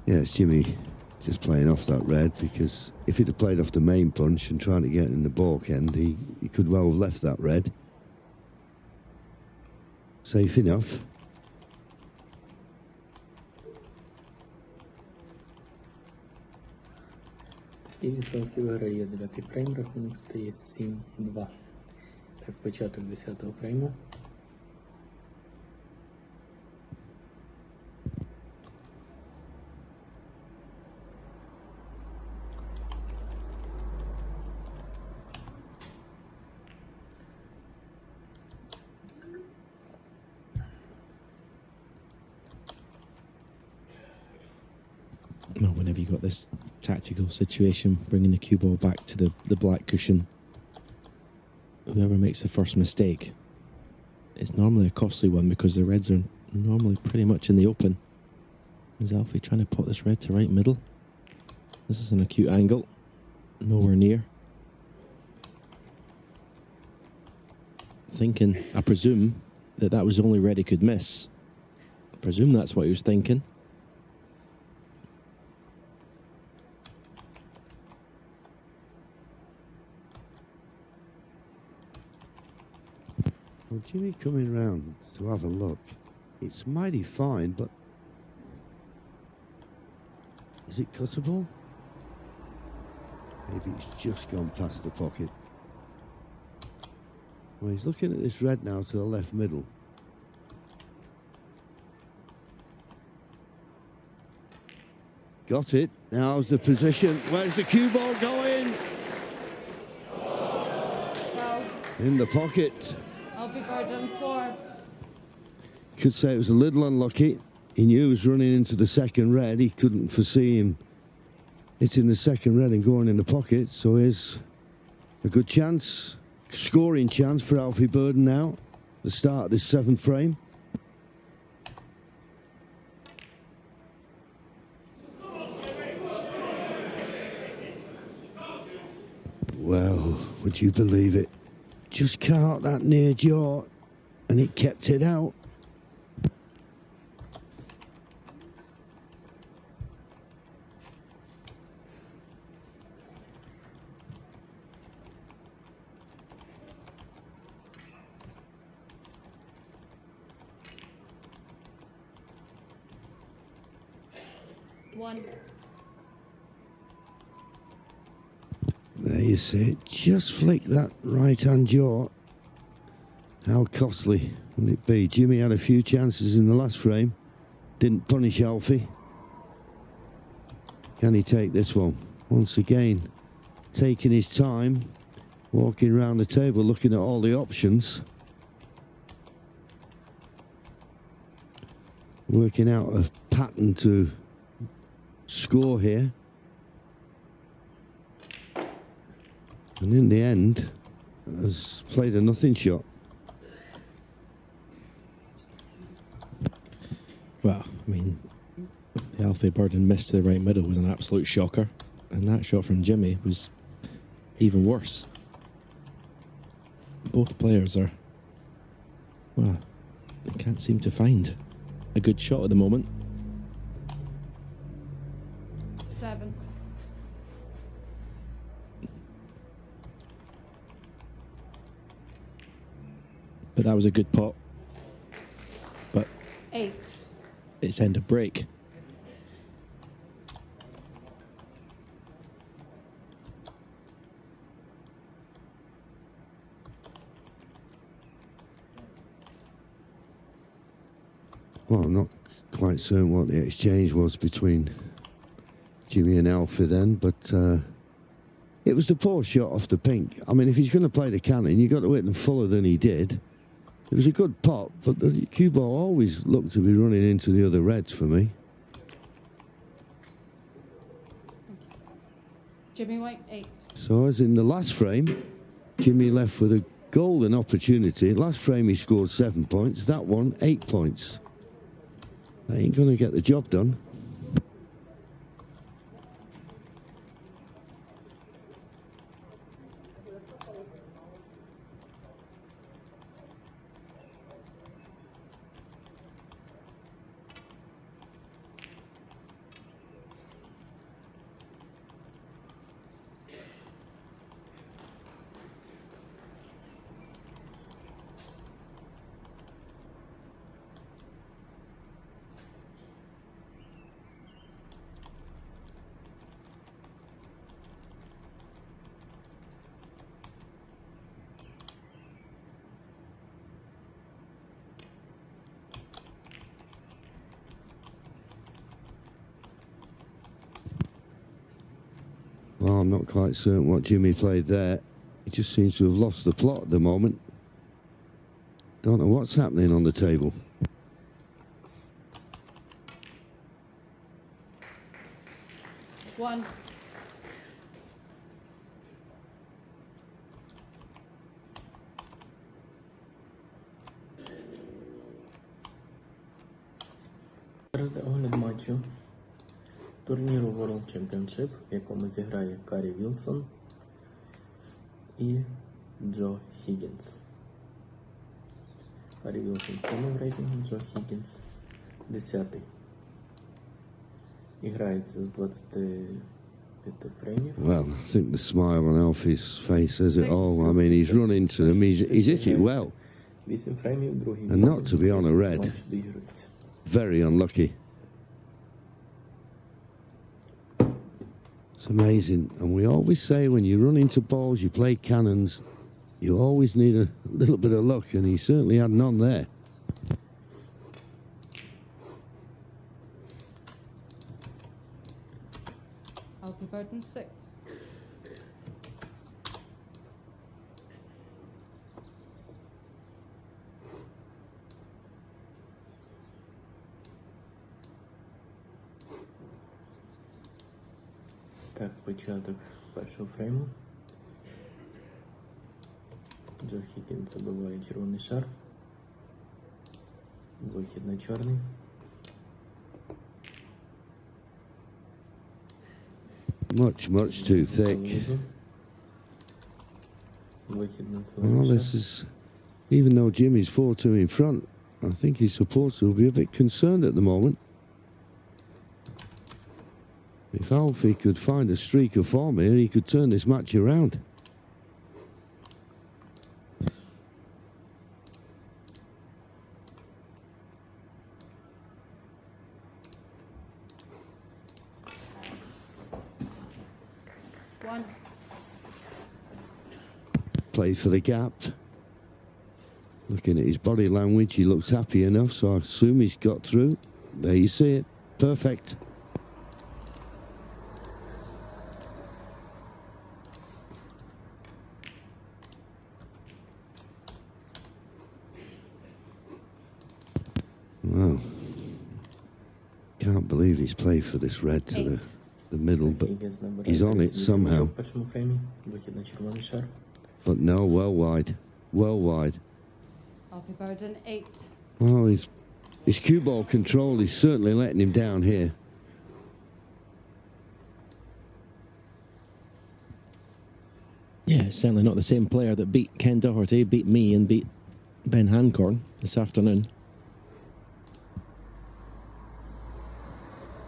Yeah, it's Jimmy just playing off that red, because if he'd have played off the main punch and trying to get in the balk end, he could well have left that red. Safe enough. І Лісовський виграє 9-й фрейм, рахунок стає 7-2. Так, початок 10-го фрейму. Well, whenever you've got this tactical situation, bringing the cue ball back to the black cushion, whoever makes the first mistake, it's normally a costly one because the reds are normally pretty much in the open. Is Alfie trying to pot this red to right middle? This is an acute angle, nowhere near. Thinking, I presume, that was the only red he could miss. I presume that's what he was thinking. Well, Jimmy coming round to have a look. It's mighty fine, but is it cuttable? Maybe it's just gone past the pocket. Well, he's looking at this red now to the left middle. Got it. Now's the position. Where's the cue ball going? Well, In the pocket. Alfie Burden 4. could say it was a little unlucky. He knew he was running into the second red. He couldn't foresee him hitting the second red and going in the pocket. So here's a good chance, scoring chance for Alfie Burden now, the start of this 7th frame. Well, would you believe it? Just caught that near jaw and it kept it out. One. There you see it, just flick that right-hand jaw. How costly will it be? Jimmy had a few chances in the last frame, didn't punish Alfie. Can he take this one? Once again, taking his time, walking around the table, looking at all the options. Working out a pattern to score here. And in the end, has played a nothing shot. Well, I mean, the Alfie Burden miss to the right middle was an absolute shocker. And that shot from Jimmy was even worse. Both players are, well, they can't seem to find a good shot at the moment. 7. But that was a good pot. But 8. it's end of break. Well, I'm not quite certain what the exchange was between Jimmy and Alfie then, but it was the poor shot off the pink. I mean, if he's going to play the cannon, you've got to hit them fuller than he did. It was a good pot, but the cue ball always looked to be running into the other reds for me. Jimmy White, 8. So as in the last frame, Jimmy left with a golden opportunity. Last frame he scored 7 points, that one 8 points. That ain't going to get the job done. Well, I'm not quite certain what Jimmy played there. He just seems to have lost the plot at the moment. Don't know what's happening on the table. One. Зараз де огляд матчу турніру World Championship, в якому зіграє Карі Вілсон і Джо Хіггінс. Карі Вілсон 7 в рейтингу, Джо Хіггінс 10. І грається з 25 фреймів. Well, I think the smile on Alfie's face says it all. I mean, he's run into them, he's hit it well. 8 фреймів, другий. And not to be on a red. Матч доігрується. Very unlucky. It's amazing. And we always say when you run into balls, you play cannons, you always need a little bit of luck, and he certainly had none there. Alfie Burton, 6. Так, початок першого фрейму. Джо Хікінс забиває червоний шар. Вихід на чорний. Much too thick. Вихід на Well, зелений this шар. is, even though Jimmy's 4-2 in front, I think his supporters will be a bit concerned at the moment. If Alfie could find a streak of form here, he could turn this match around. One. Play for the gap. Looking at his body language, he looks happy enough, so I assume he's got through. There you see it. Perfect. Wow. Can't believe he's played for this red to the middle, but Хігінс набирає he's on it 38 somehow. очок в першому фреймі. Вихід на червоний шар. But no, well wide. Well wide. Alfie Burden, 8. Well, his cue ball control is certainly letting him down here. Yeah, it's certainly not the same player that beat Ken Doherty, beat me, and beat Ben Hancorn this afternoon.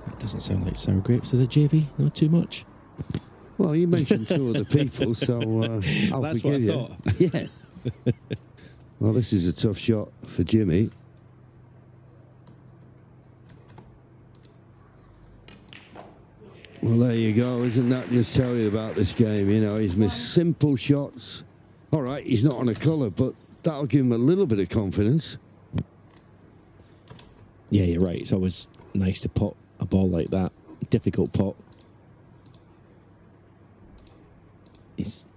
That doesn't sound like sour grapes, does it, JV? Not too much. Well, you mentioned two other people, so I'll That's what forgive I you. thought. Yeah. Well, this is a tough shot for Jimmy. Well, there you go. Isn't that just tell you about this game? You know, he's missed simple shots. All right, he's not on a colour, but that'll give him a little bit of confidence. Yeah, you're right. It's always nice to pot a ball like that. Difficult pot.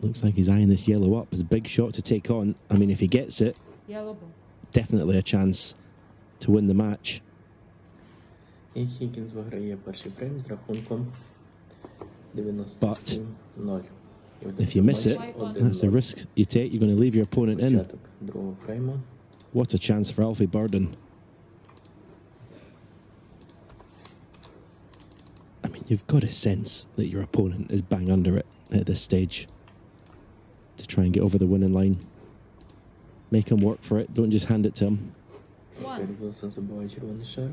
Looks like he's eyeing this yellow up. It's a big shot to take on. I mean, if he gets it, Yellow ball. definitely a chance to win the match. І Хігінс виграє перший фрейм з рахунком 97-0. If you miss it, that's a risk you take. You're going to leave your opponent in. Початок другого фрейму. What a chance for Alfie Burden. I mean, you've got a sense that your opponent is bang under it at this stage to try and get over the winning line. Make him work for it. Don't just hand it to him. Террі Вілсон забиває червоний шар.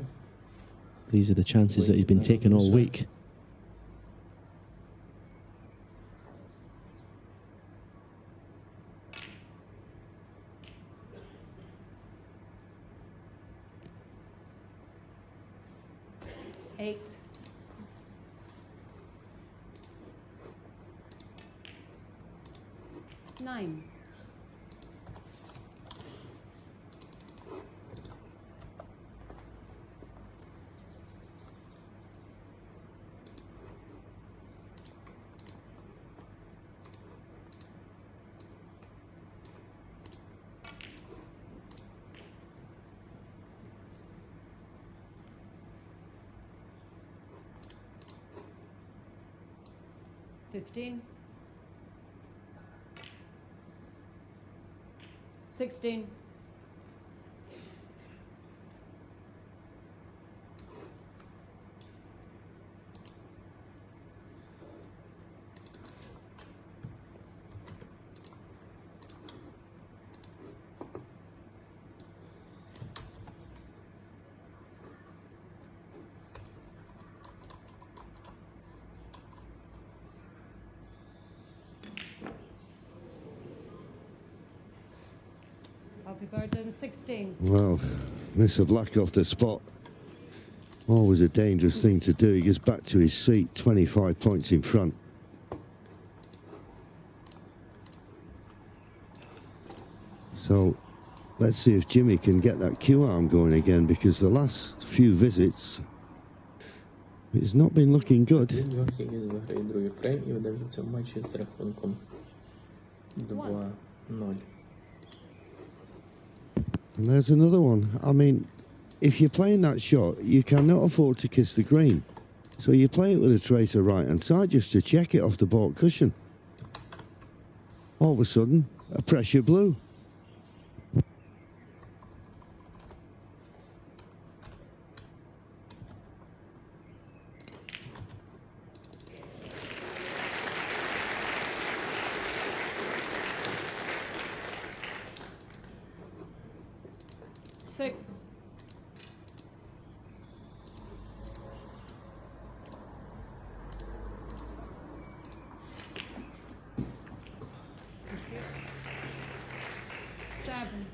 These are the chances that he's been taking all week. Eight. Nine. Fifteen. 16. Alfie Burden, 16. Well, miss a black off the spot. Always a dangerous thing to do. He gets back to his seat, 25 points in front. So let's see if Jimmy can get that Q arm going again, because the last few visits, it's not been looking good. Джо Хігінс виграє другий фрейм і веде в цьому матчі з рахунком 2-0. And there's another one. I mean, if you're playing that shot, you cannot afford to kiss the green. So you play it with a tracer right hand side just to check it off the baulk cushion. All of a sudden, a pressure blue. Six. Seven.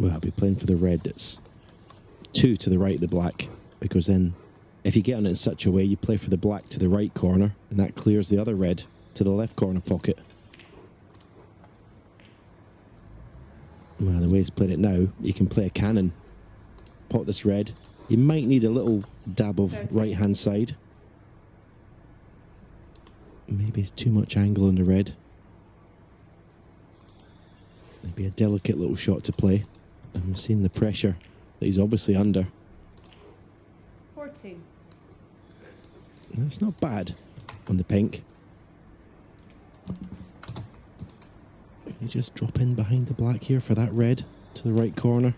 Well, I'll be playing for the red. It's 2 to the right of the black, because then if you get on it in such a way, you play for the black to the right corner, and that clears the other red to the left corner pocket. Well, the way he's played it now, you can play a cannon, pot this red. You might need a little dab of right-hand side. Maybe it's too much angle on the red. Maybe a delicate little shot to play. I'm seeing the pressure that he's obviously under. 14. That's not bad on the pink. You just drop in behind the black here for that red to the right corner.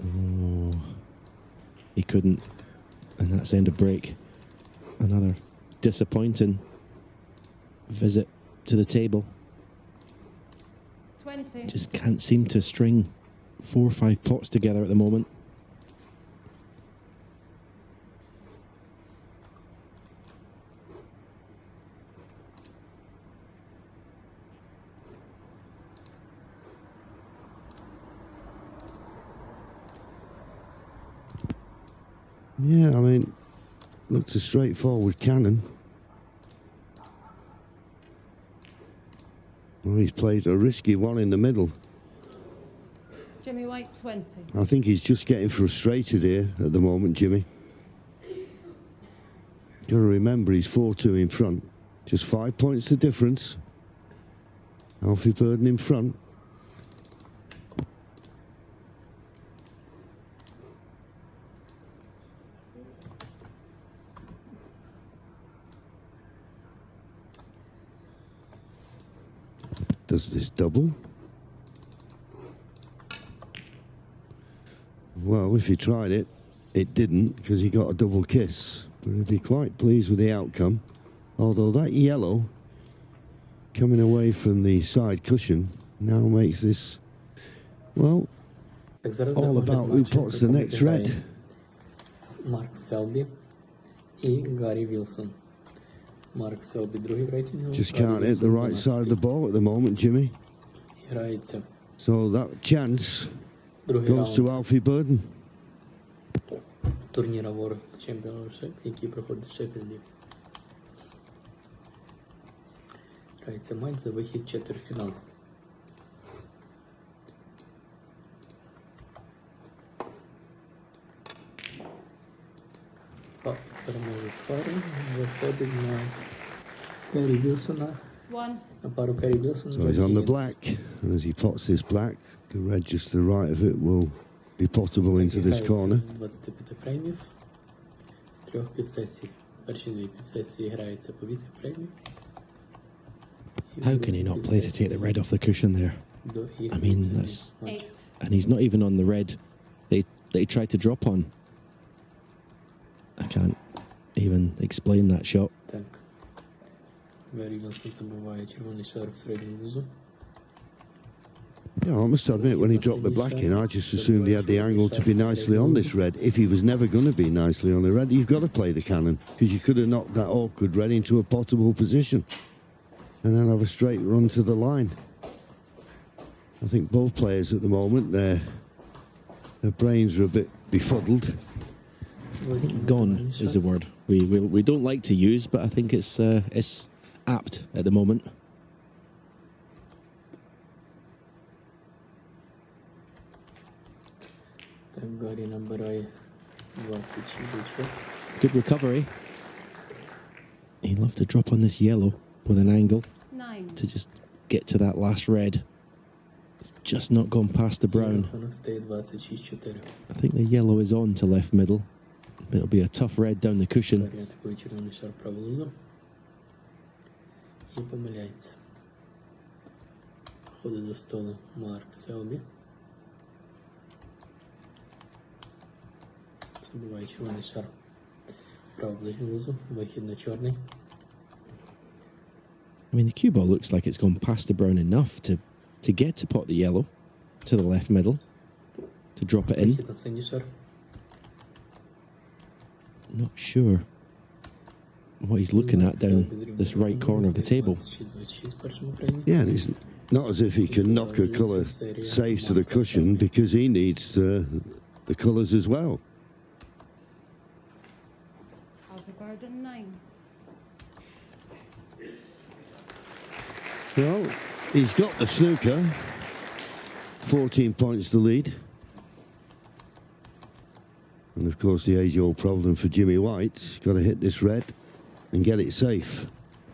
Oh, he couldn't. And that's end of break. Another disappointing visit to the table. 20. Just can't seem to string 4 or 5 pots together at the moment. Yeah, I mean, looks a straightforward cannon. Well, he's played a risky one in the middle. Jimmy White, 20. I think he's just getting frustrated here at the moment, Jimmy. Got to remember he's 4-2 in front. Just 5 points the difference. Alfie Burden in front. Does this double? Well, if he tried it, it didn't, because he got a double kiss. But he'd be quite pleased with the outcome. Although that yellow coming away from the side cushion now makes this, well, all about who pots the next red. Марк Селбі і Гаррі Вілсон. Марк Селбі другий в рейтингу. Just can't hit the right side of the ball at the moment, Jimmy. Грається. So that chance Другий goes to раунд Alfie Burden. турніра World Championship, який проходить в Шеффілді. Грається матч за вихід в четвертьфінал. Переможець пари виходить на Гаррі Вілсона. На пару Гаррі Вілсона. So he's on the black, and as he pots this black, the red just to the right of it will be pottable into this corner. З 25 фреймів, з 3 півсесій. Перші 2 півсесії граються по 8 фреймів. How can he not play to take the red off the cushion there? I mean, that's... And he's not even on the red they tried to drop on. I can't even explain that shot. Так. Гаррі Вілсон забиває червоний шар в середньому низу. Yeah, I must admit, when he dropped the black in, I just assumed he had the angle to be nicely on this red. If he was never going to be nicely on the red, you've got to play the cannon, because you could have knocked that awkward red into a pottable position and then have a straight run to the line. I think both players at the moment, their brains are a bit befuddled. Gone is the word we don't like to use, but I think it's apt at the moment. Так, Гаррі набирає 26 очок. Good recovery. He'd love to drop on this yellow with an angle 9. to just get to that last red. It's just not gone past the brown. Рахунок стає 26-4. I think the yellow is on to left middle. It'll be a tough red down the cushion. Парі атакує червоний шар праву лузу. І помиляється. Ходить до столу Марк Селбі. Забиває червоний шар праву ближню лузу. Вихід на чорний. I mean, the cue ball looks like it's gone past the brown enough to get to pot the yellow to the left middle, to drop it in. Вихід на синій шар. Not sure what he's looking at down this right corner of the table. 26 в першому фреймі. Yeah, and it's not as if he can knock a colour safe to the cushion because he needs the colours as well. Alfie Burden 9. Well, he's got the snooker. 14 points to lead. And of course, the age-old problem for Jimmy White, he's got to hit this red and get it safe.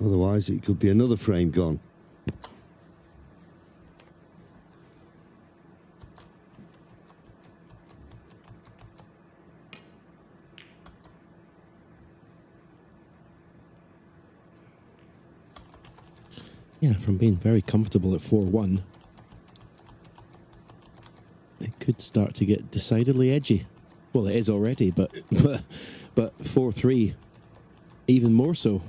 Otherwise, it could be another frame gone. Yeah, from being very comfortable at 4-1, it could start to get decidedly edgy. Well, it is already, but 4-3, even more so.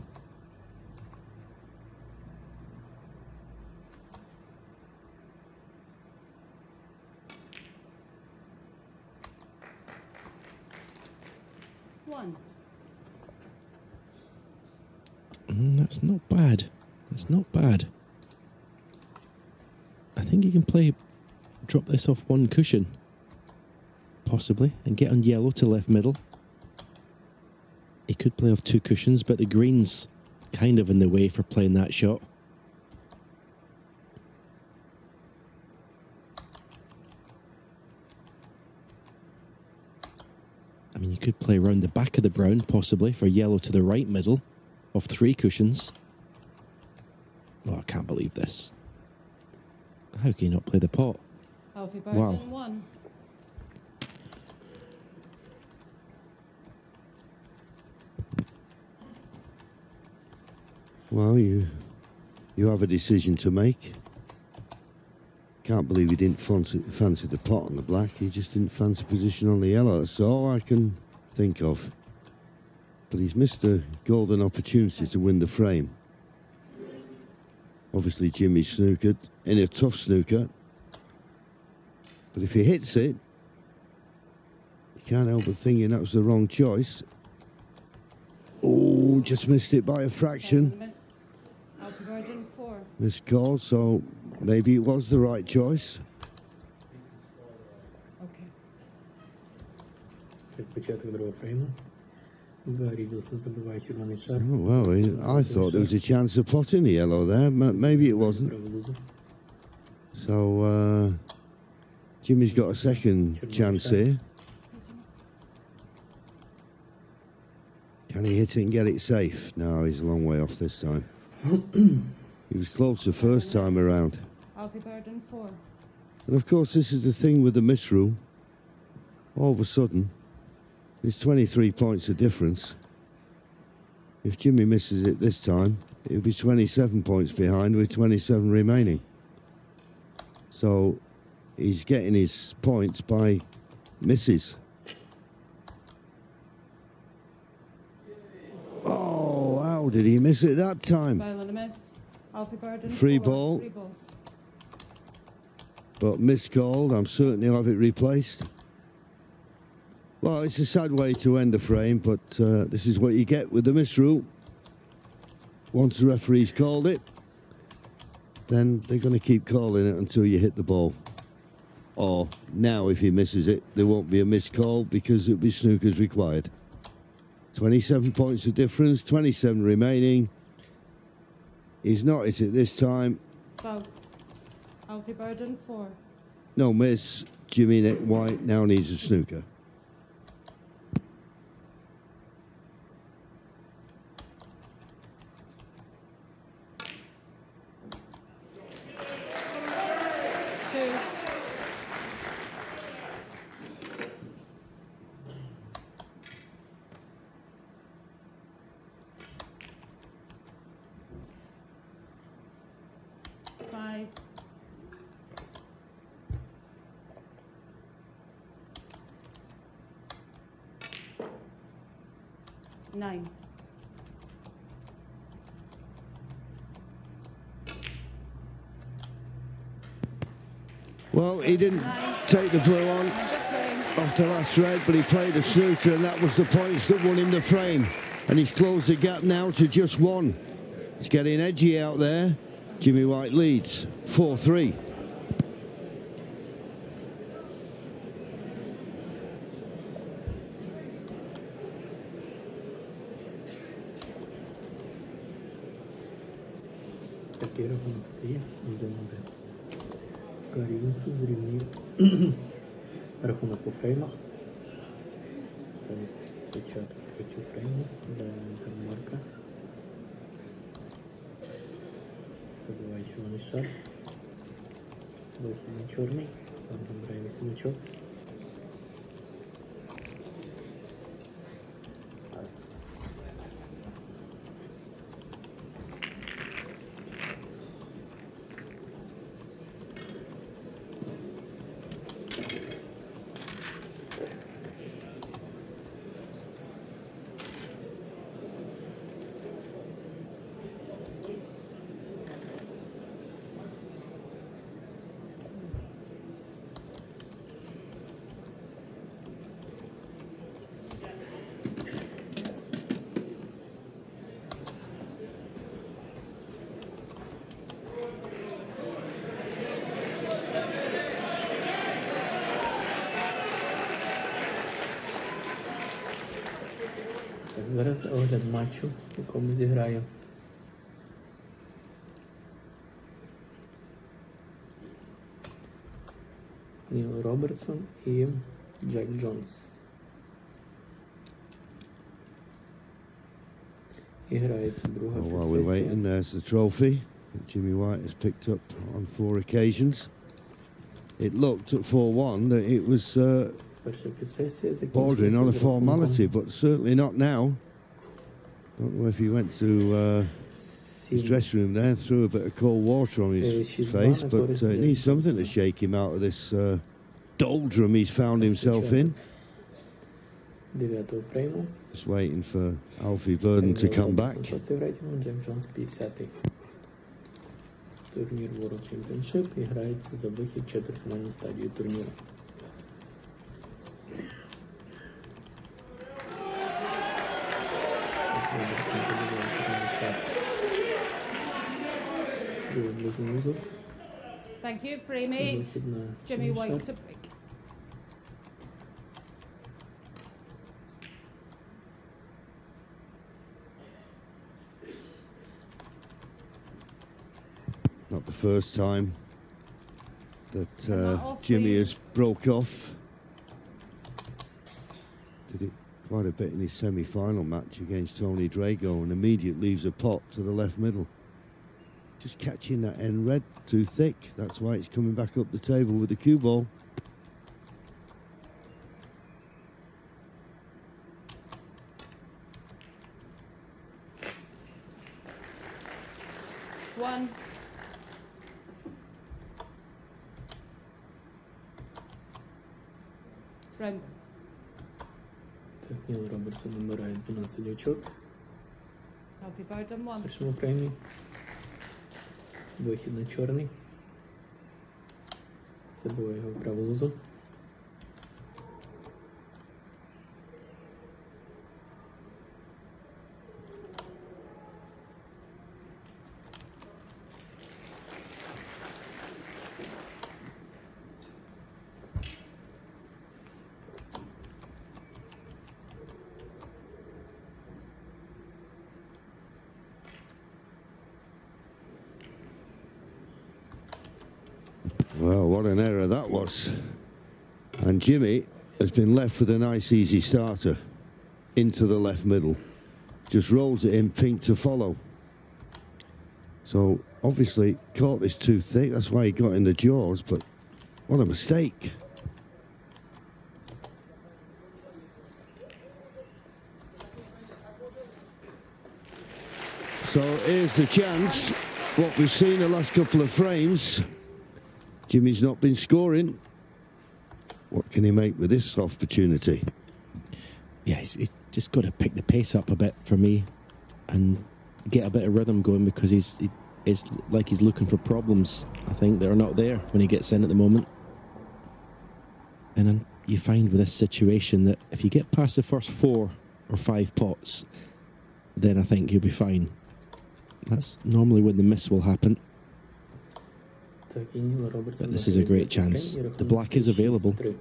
One. That's not bad. That's not bad. I think you can drop this off one cushion, possibly, and get on yellow to left middle. He could play off two cushions, but the green's kind of in the way for playing that shot. I mean, you could play around the back of the brown, possibly, for yellow to the right middle, off three cushions. Oh, I can't believe this. How can you not play the pot? Alfie Burden Wow. 1. Well, you have a decision to make. Can't believe he didn't fancy the pot on the black. He just didn't fancy position on the yellow. That's all I can think of. But he's missed a golden opportunity to win the frame. Obviously, Jimmy's snookered in a tough snooker. But if he hits it, you can't help but thinking that was the wrong choice. Oh, just missed it by a fraction. Alfie Burden 4. Missed call, so maybe it was the right choice. Okay. Як початок другого фрейму. Гаррі Вілсон забиває червоний шар. Oh, well, I thought there was a chance of potting the yellow there. Maybe it wasn't. Праву лузу. So, Jimmy's got a second chance here. Can he hit it and get it safe? No, he's a long way off this time. He was close the first time around. Alfie Burden 4. And of course, this is the thing with the miss rule. All of a sudden, there's 23 points of difference. If Jimmy misses it this time, it'll be 27 points behind with 27 remaining. So he's getting his points by misses. Oh, how did he miss it that time? Ball and a miss. Alfie Burden Free 4. ball. Free ball. But miscalled. I'm certain he'll have it replaced. Well, it's a sad way to end a frame, but this is what you get with the miss rule. Once the referee's called it, then they're going to keep calling it until you hit the ball. Or now, if he misses it, there won't be a missed call because it'll be snookers required. 27 points of difference, 27 remaining. He's not hit it this time. Ball. Alfie Burden 4. No miss. Jimmy White now needs a snooker. Two. 9. Well, he didn't take the blue on off the last red, but he played a snooker, and that was the points that won him the frame. And he's closed the gap now to just 1. It's getting edgy out there. Jimmy White leads 4-3. Такий рахунок стає 1-1. Гаррі Вінсу зрівнює рахунок по фреймах. Та початок 3-го фрейму. Далі інтермарка. Забиває червоний шар. Вихід на чорний. Гарно грає вісімочок. Так, зараз огляд матчу, в якому зіграє Ніл Робертсон і Джек Джонс. І грається друга While we're сесія. waiting, there's the trophy that Jimmy White has picked up on 4 occasions. It looked at 4-1 that it was Перша підсесія bordering on a закінчилася з рахунком formality, but certainly not now. Don't know if he went to his 7. dressing room there and threw a bit of cold water on his face, but it needs something to shake him out of this doldrum he's found himself in. 9-го фрейму. Just waiting for Alfie Burden to come back. 6-й в рейтингу, Джек Джонс 50-й. Турнір World Championship і грається за вихід в четвертьфінальну стадію турніру. Thank you, frame 8. Jimmy White to break. Not the first time that off, Jimmy please. has broke off. Did it quite a bit in his semi-final match against Tony Drago, and immediate leaves a pot to the left middle. Just catching that end red too thick. That's why it's coming back up the table with the cue ball. One. Round. Так, Ніл Робертсон набирає 12 очок Alfie Burden в 1. першому фреймі. Вихід на чорний. Забиває його в праву лузу. Well, what an error that was. And Jimmy has been left with a nice easy starter into the left middle. Just rolls it in, pink to follow. So obviously caught this too thick, that's why he got in the jaws, but what a mistake. So here's the chance, what we've seen the last couple of frames. Jimmy's not been scoring. What can he make with this opportunity? Yeah, he's just got to pick the pace up a bit for me and get a bit of rhythm going, because it's like he's looking for problems, I think, that are not there when he gets in at the moment. And then you find with this situation that if you get past the first 4 or 5 pots, then I think you'll be fine. That's normally when the miss will happen. But this is a great chance. The black is available. The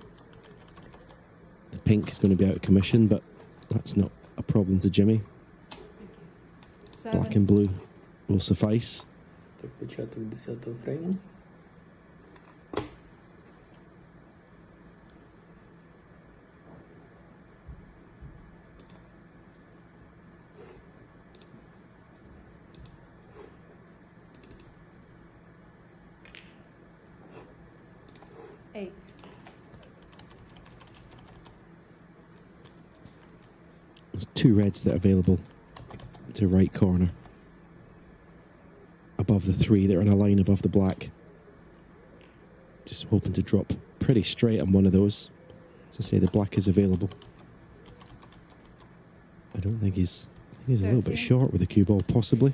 pink is going to be out of commission, but that's not a problem to Jimmy. 7. Black and blue will suffice. Початок 10-го фрейму. There's 2 reds that are available to right corner. Above the 3, they're in a line above the black. Just hoping to drop pretty straight on one of those. As I say, the black is available. I don't think he's a little bit short with the cue ball, possibly.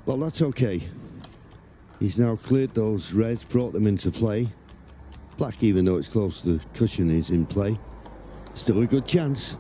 Well, that's okay. He's now cleared those reds, brought them into play. Black, even though it's close to the cushion, is in play. Still a good chance.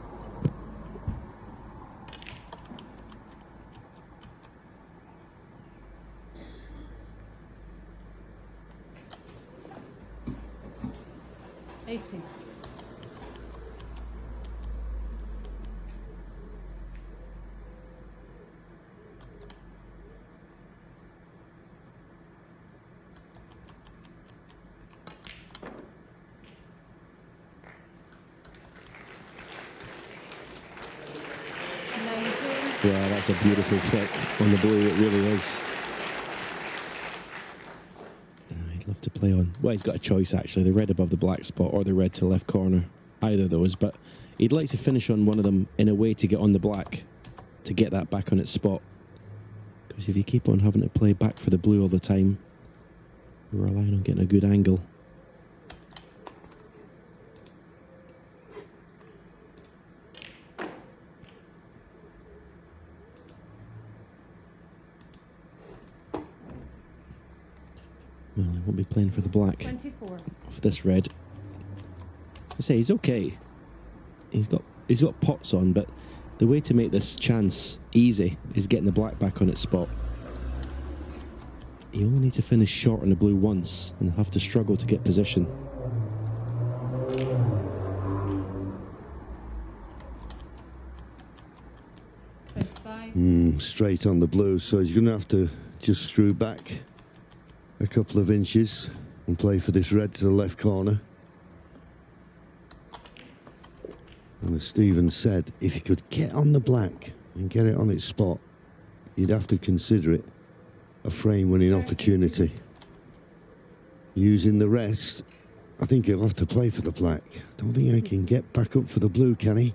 Yeah, that's a beautiful flick on the blue, it really is. He'd love to play on... Well, he's got a choice, actually. The red above the black spot or the red to left corner. Either of those, but he'd like to finish on one of them in a way to get on the black, to get that back on its spot. Because if you keep on having to play back for the blue all the time, you're relying on getting a good angle. Well, he won't be playing for the black. 24. Off this red. I say he's okay. He's got pots on, but the way to make this chance easy is getting the black back on its spot. You only need to finish short on the blue once and have to struggle to get position. Straight on the blue, so he's going to have to just screw back a couple of inches and play for this red to the left corner. And as Stephen said, if you could get on the black and get it on its spot, you'd have to consider it a frame-winning opportunity. Using the rest, I think he'll have to play for the black. I don't think he can get back up for the blue, can he?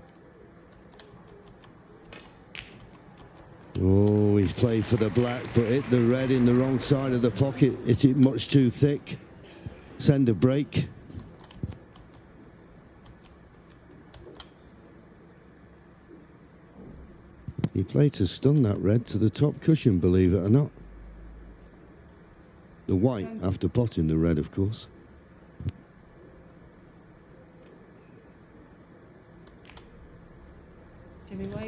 Oh, he's played for the black, but hit the red in the wrong side of the pocket. Hit it much too thick. Send a break. He played to stun that red to the top cushion, believe it or not. The white after potting the red, of course.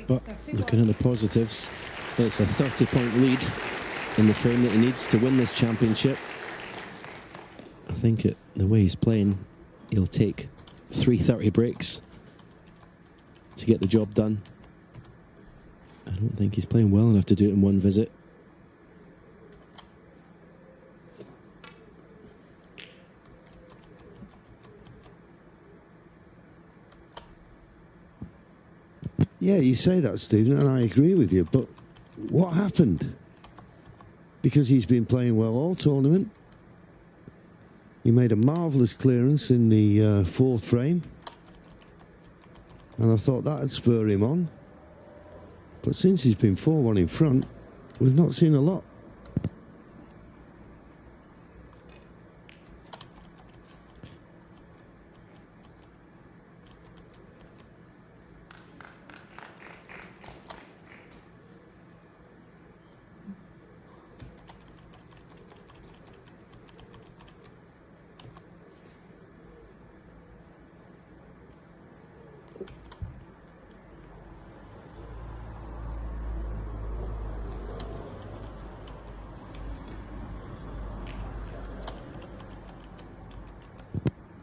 But looking at the positives, it's a 30-point lead in the frame that he needs to win this championship. I think the way he's playing, he'll take 3:30 breaks to get the job done. I don't think he's playing well enough to do it in one visit. Yeah, you say that, Stephen, and I agree with you, but what happened? Because he's been playing well all tournament. He made a marvellous clearance in the fourth frame. And I thought that'd spur him on. But since he's been 4-1 in front, we've not seen a lot.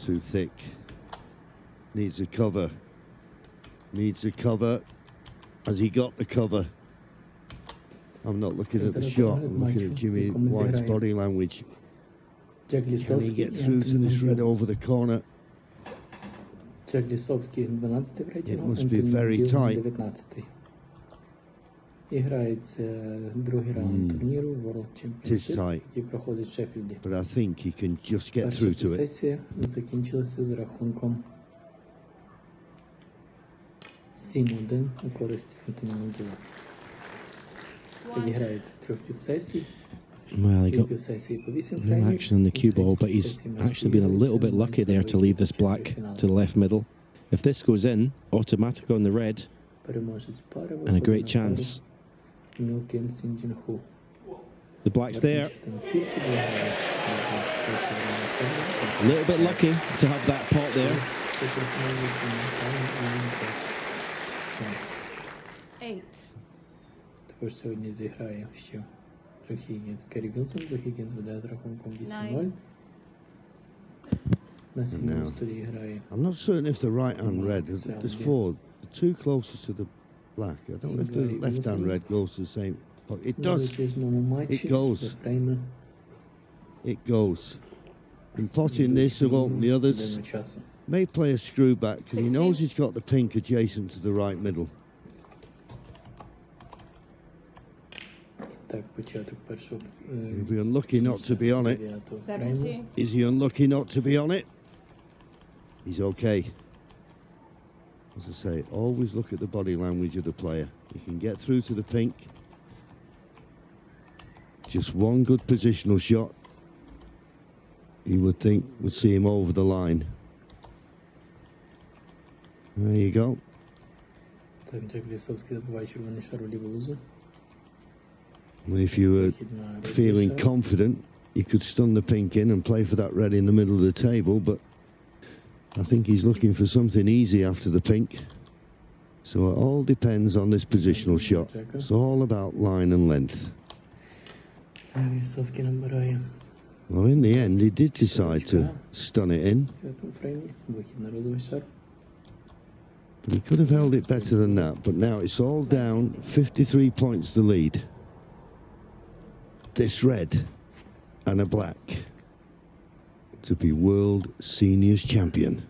Too thick. Needs a cover. Needs a cover. Has he got the cover? I'm not looking at the shot. I'm looking at Jimmy White's body language. Can he get through to this red over the corner? It must be very tight. It is tight, but I think he can just get through to it. Well, he got no action on the cue ball, but he's actually been a little bit lucky there to leave this black to the left middle. If this goes in, automatic on the red, and a great chance. The black's there. A little bit lucky to have that pot there. 8. Також сьогодні зіграє ще Джо Хіггінс, Керрі Вілсон. Джо Хіггінс веде з рахунком 8-0. На 7-му столі грає. I'm not certain if the right hand red, there's 4, the two closest to the black. I don't know if the left hand red goes to the same. Oh, it does. It goes. It goes. In potting this will open the others. May play a screw back because he knows he's got the pink adjacent to the right middle. He'll be unlucky not to be on it. 17. Is he unlucky not to be on it? He's okay. As I say, always look at the body language of the player. He can get through to the pink. Just one good positional shot, you would think, would see him over the line. There you go. And if you were feeling confident, you could stun the pink in and play for that red in the middle of the table, but I think he's looking for something easy after the pink. So it all depends on this positional shot. It's all about line and length. Well, in the end, he did decide to stun it in. But he could have held it better than that. But now it's all down, 53 points the lead. This red and a black to be World Seniors Champion.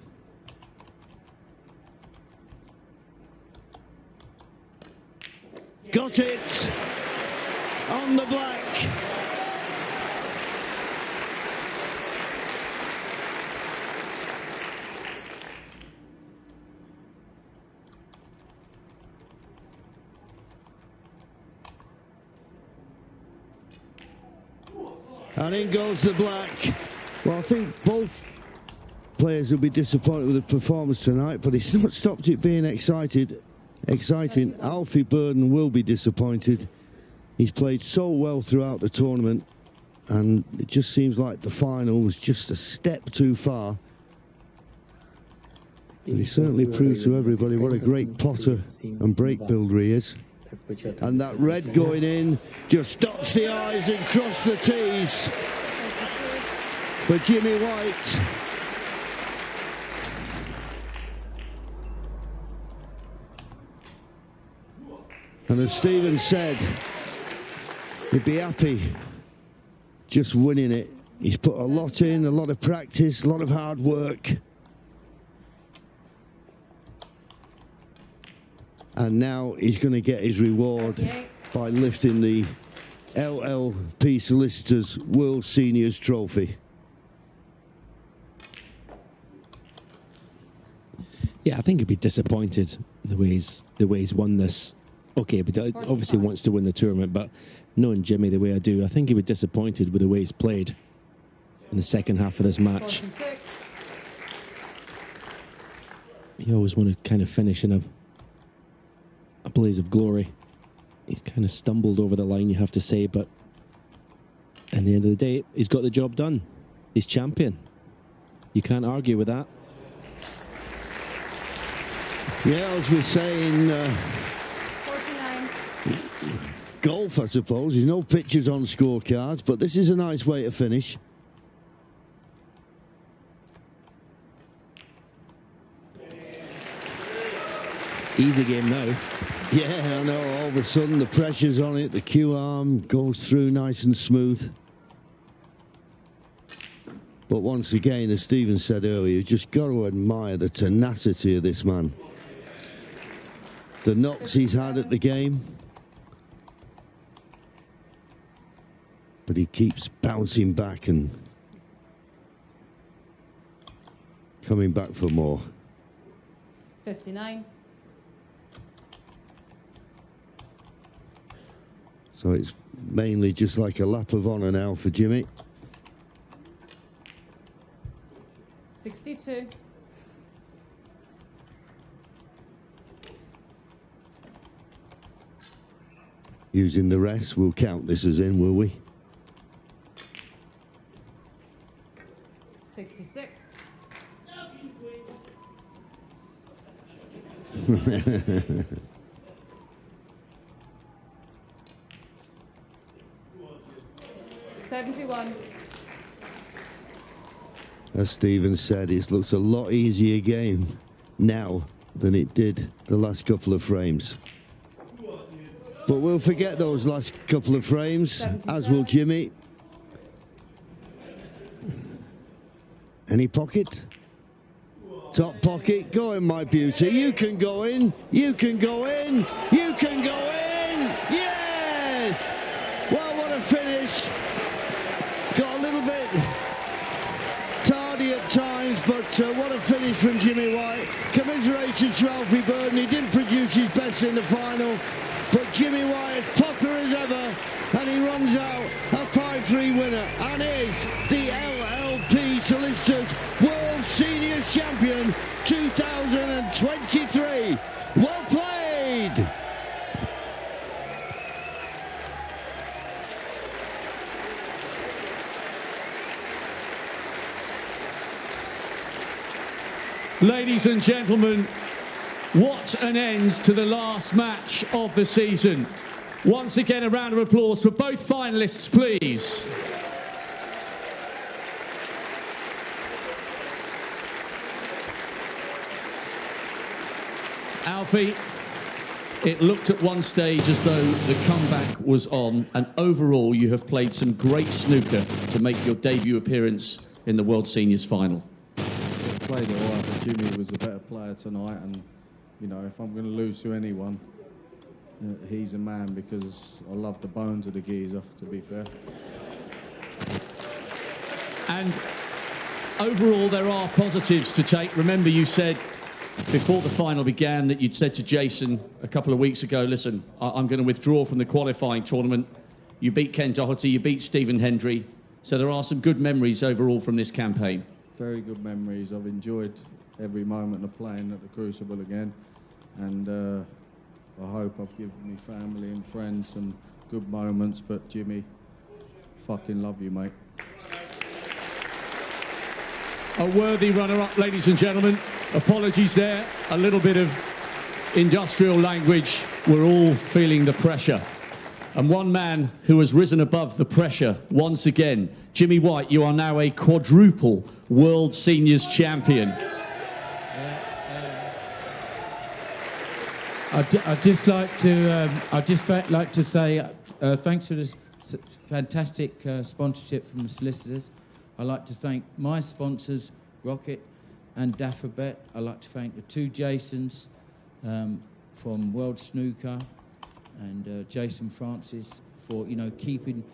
Got it on the black. And in goes the black. Well, I think both players will be disappointed with the performance tonight, but it's not stopped it being exciting. Alfie Burden will be disappointed. He's played so well throughout the tournament, and it just seems like the final was just a step too far. But he certainly proves to everybody what a great potter and break builder he is. And that red going in just dots the I's and cross the T's for Jimmy White. And as Stephen said, he'd be happy just winning it. He's put a lot in, a lot of practice, a lot of hard work. And now he's going to get his reward by lifting the LLP Solicitors World Seniors Trophy. Yeah, I think he'd be disappointed the way he's won this. Okay, but obviously wants to win the tournament, but knowing Jimmy the way I do, I think he would be disappointed with the way he's played in the second half of this match. 46. You always want to kind of finish in a blaze of glory. He's kind of stumbled over the line, you have to say, but at the end of the day, he's got the job done. He's champion. You can't argue with that. Yeah, as we're saying, 49. golf, I suppose. There's no pictures on scorecards, but this is a nice way to finish. Easy game now. Yeah, I know. All of a sudden, the pressure's on it. The cue arm goes through nice and smooth. But once again, as Stephen said earlier, you just got to admire the tenacity of this man. The knocks he's had at the game. But he keeps bouncing back and coming back for more. 59. So it's mainly just like a lap of honour now for Jimmy. 62. Using the rest, we'll count this as in, will we? 66. As Stephen said, it looks a lot easier game now than it did the last couple of frames. But we'll forget those last couple of frames, as will Jimmy. Any pocket? Top pocket, go in, my beauty. You can go in, you can go in, you can go in! Yes! Well, what a finish. Got a little bit tardy at times, but what a finish from Jimmy White. Commiserations to Alfie Burden. He didn't produce his best in the final, but Jimmy White is popular as ever, and he runs out a 5-3 winner and is the LLP Solicitors World Seniors Champion 2023. Well played! Ladies and gentlemen, what an end to the last match of the season. Once again, a round of applause for both finalists, please. Alfie, it looked at one stage as though the comeback was on, and overall you have played some great snooker to make your debut appearance in the World Seniors final. Played it all right, but Jimmy was a better player tonight, and you know, if I'm going to lose to anyone, he's a man, because I love the bones of the geezer, to be fair. And overall there are positives to take. Remember, you said before the final began that you'd said to Jason a couple of weeks ago, listen, I'm going to withdraw from the qualifying tournament. You beat Ken Doherty, you beat Stephen Hendry, so there are some good memories overall from this campaign. Very good memories. I've enjoyed every moment of playing at the Crucible again, and I hope I've given my family and friends some good moments. But Jimmy, fucking love you, mate. A worthy runner-up, ladies and gentlemen. Apologies there, a little bit of industrial language. We're all feeling the pressure. And one man who has risen above the pressure once again, Jimmy White, you are now a quadruple World Seniors Champion. I'd just like to say thanks for this fantastic sponsorship from the Solicitors. I'd like to thank my sponsors, Rocket and Daffabet. I'd like to thank the two Jasons from World Snooker and Jason Francis for, you know, keeping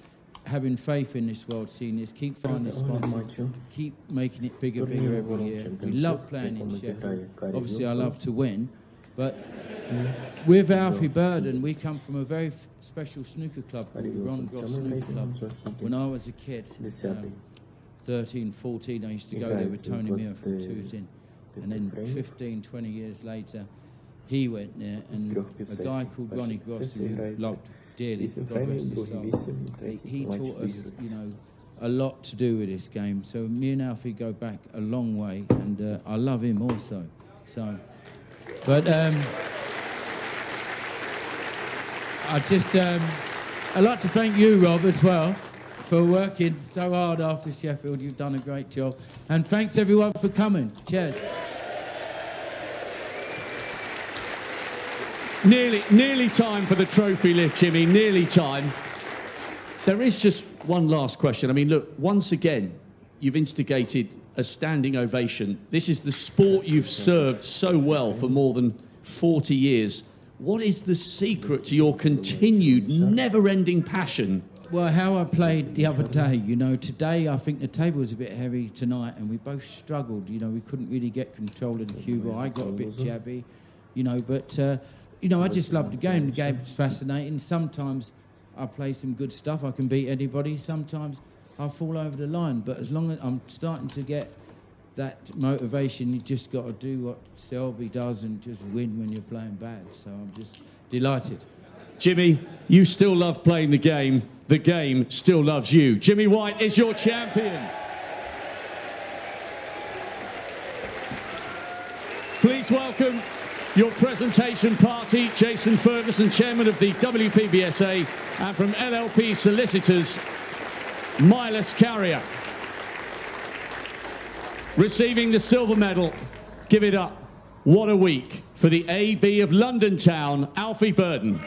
having faith in this World Seniors, keep finding sponsors, keep making it bigger every year. We love playing in Sheffield. Obviously, I love to win, but with Alfie Burden, we come from a very special snooker club called the Ron Gross Snooker Club. When I was a kid, 13, 14, I used to go there with Tony Muir from Tooting. And then 15, 20 years later, he went there, and a guy called Ronnie Gross, who loved dearly, God rest his soul, he taught us, you know, a lot to do with this game. So me and Alfie go back a long way, and I love him also. So, but I'd like to thank you, Rob, as well, for working so hard after Sheffield. You've done a great job. And thanks, everyone, for coming. Cheers. Nearly time for the trophy lift, Jimmy, nearly time. There is just one last question. I mean, look, once again, you've instigated a standing ovation. This is the sport you've served so well for more than 40 years. What is the secret to your continued, never-ending passion? Well, how I played the other day, you know, today I think the table was a bit heavy tonight, and we both struggled. You know, we couldn't really get control of the cue. I got a bit jabby, you know, but, you know, I just love the game. The game's fascinating. Sometimes I play some good stuff. I can beat anybody. Sometimes I fall over the line. But as long as I'm starting to get that motivation, you just got to do what Selby does and just win when you're playing bad. So I'm just delighted. Jimmy, you still love playing the game. The game still loves you. Jimmy White is your champion. Please welcome your presentation party, Jason Ferguson, chairman of the WPBSA, and from LLP Solicitors, Milas Carrier. Receiving the silver medal, give it up. What a week for the AB of London Town, Alfie Burden.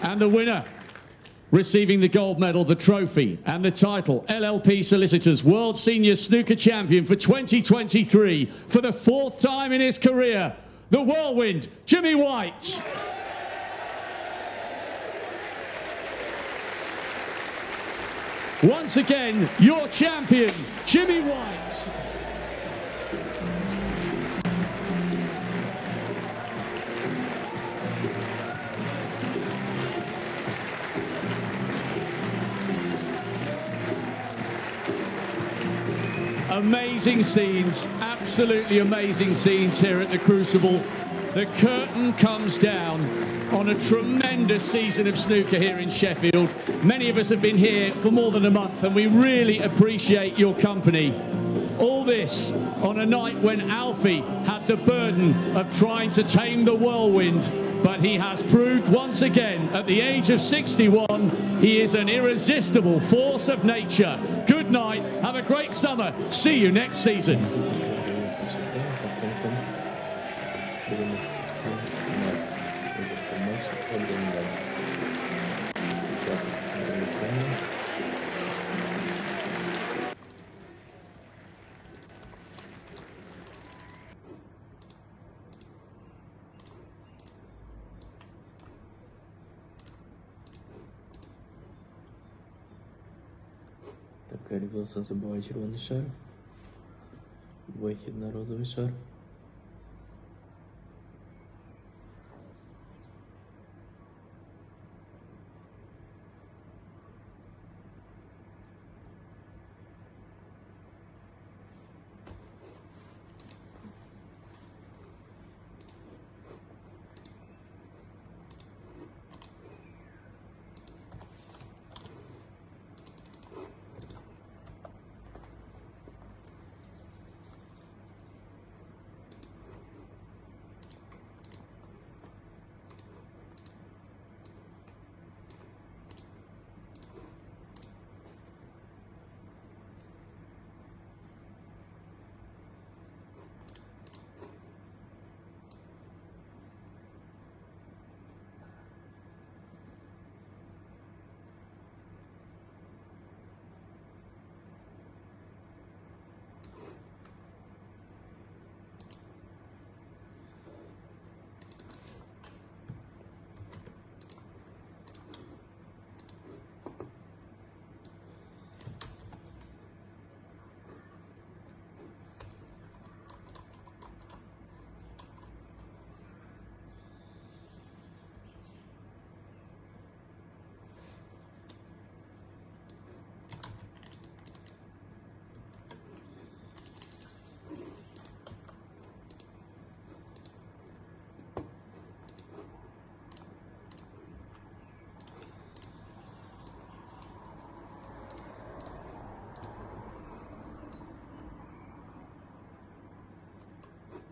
And the winner, receiving the gold medal, the trophy and the title, LLP Solicitors World Senior Snooker Champion for 2023, for the 4th time in his career, the whirlwind, Jimmy White. Once again, your champion, Jimmy White. Amazing scenes, absolutely amazing scenes here at the Crucible. The curtain comes down on a tremendous season of snooker here in Sheffield. Many of us have been here for more than a month, and we really appreciate your company. All this on a night when Alfie had the burden of trying to tame the whirlwind, but he has proved once again, at the age of 61, he is an irresistible force of nature. Good night, have a great summer, see you next season. Перевелся, забывай червоный шар. Вихід на розовий шар.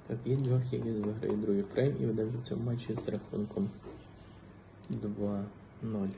Так, і Джо Хіггінс виграє другий фрейм і веде вже в цьому матчі з рахунком 2-0.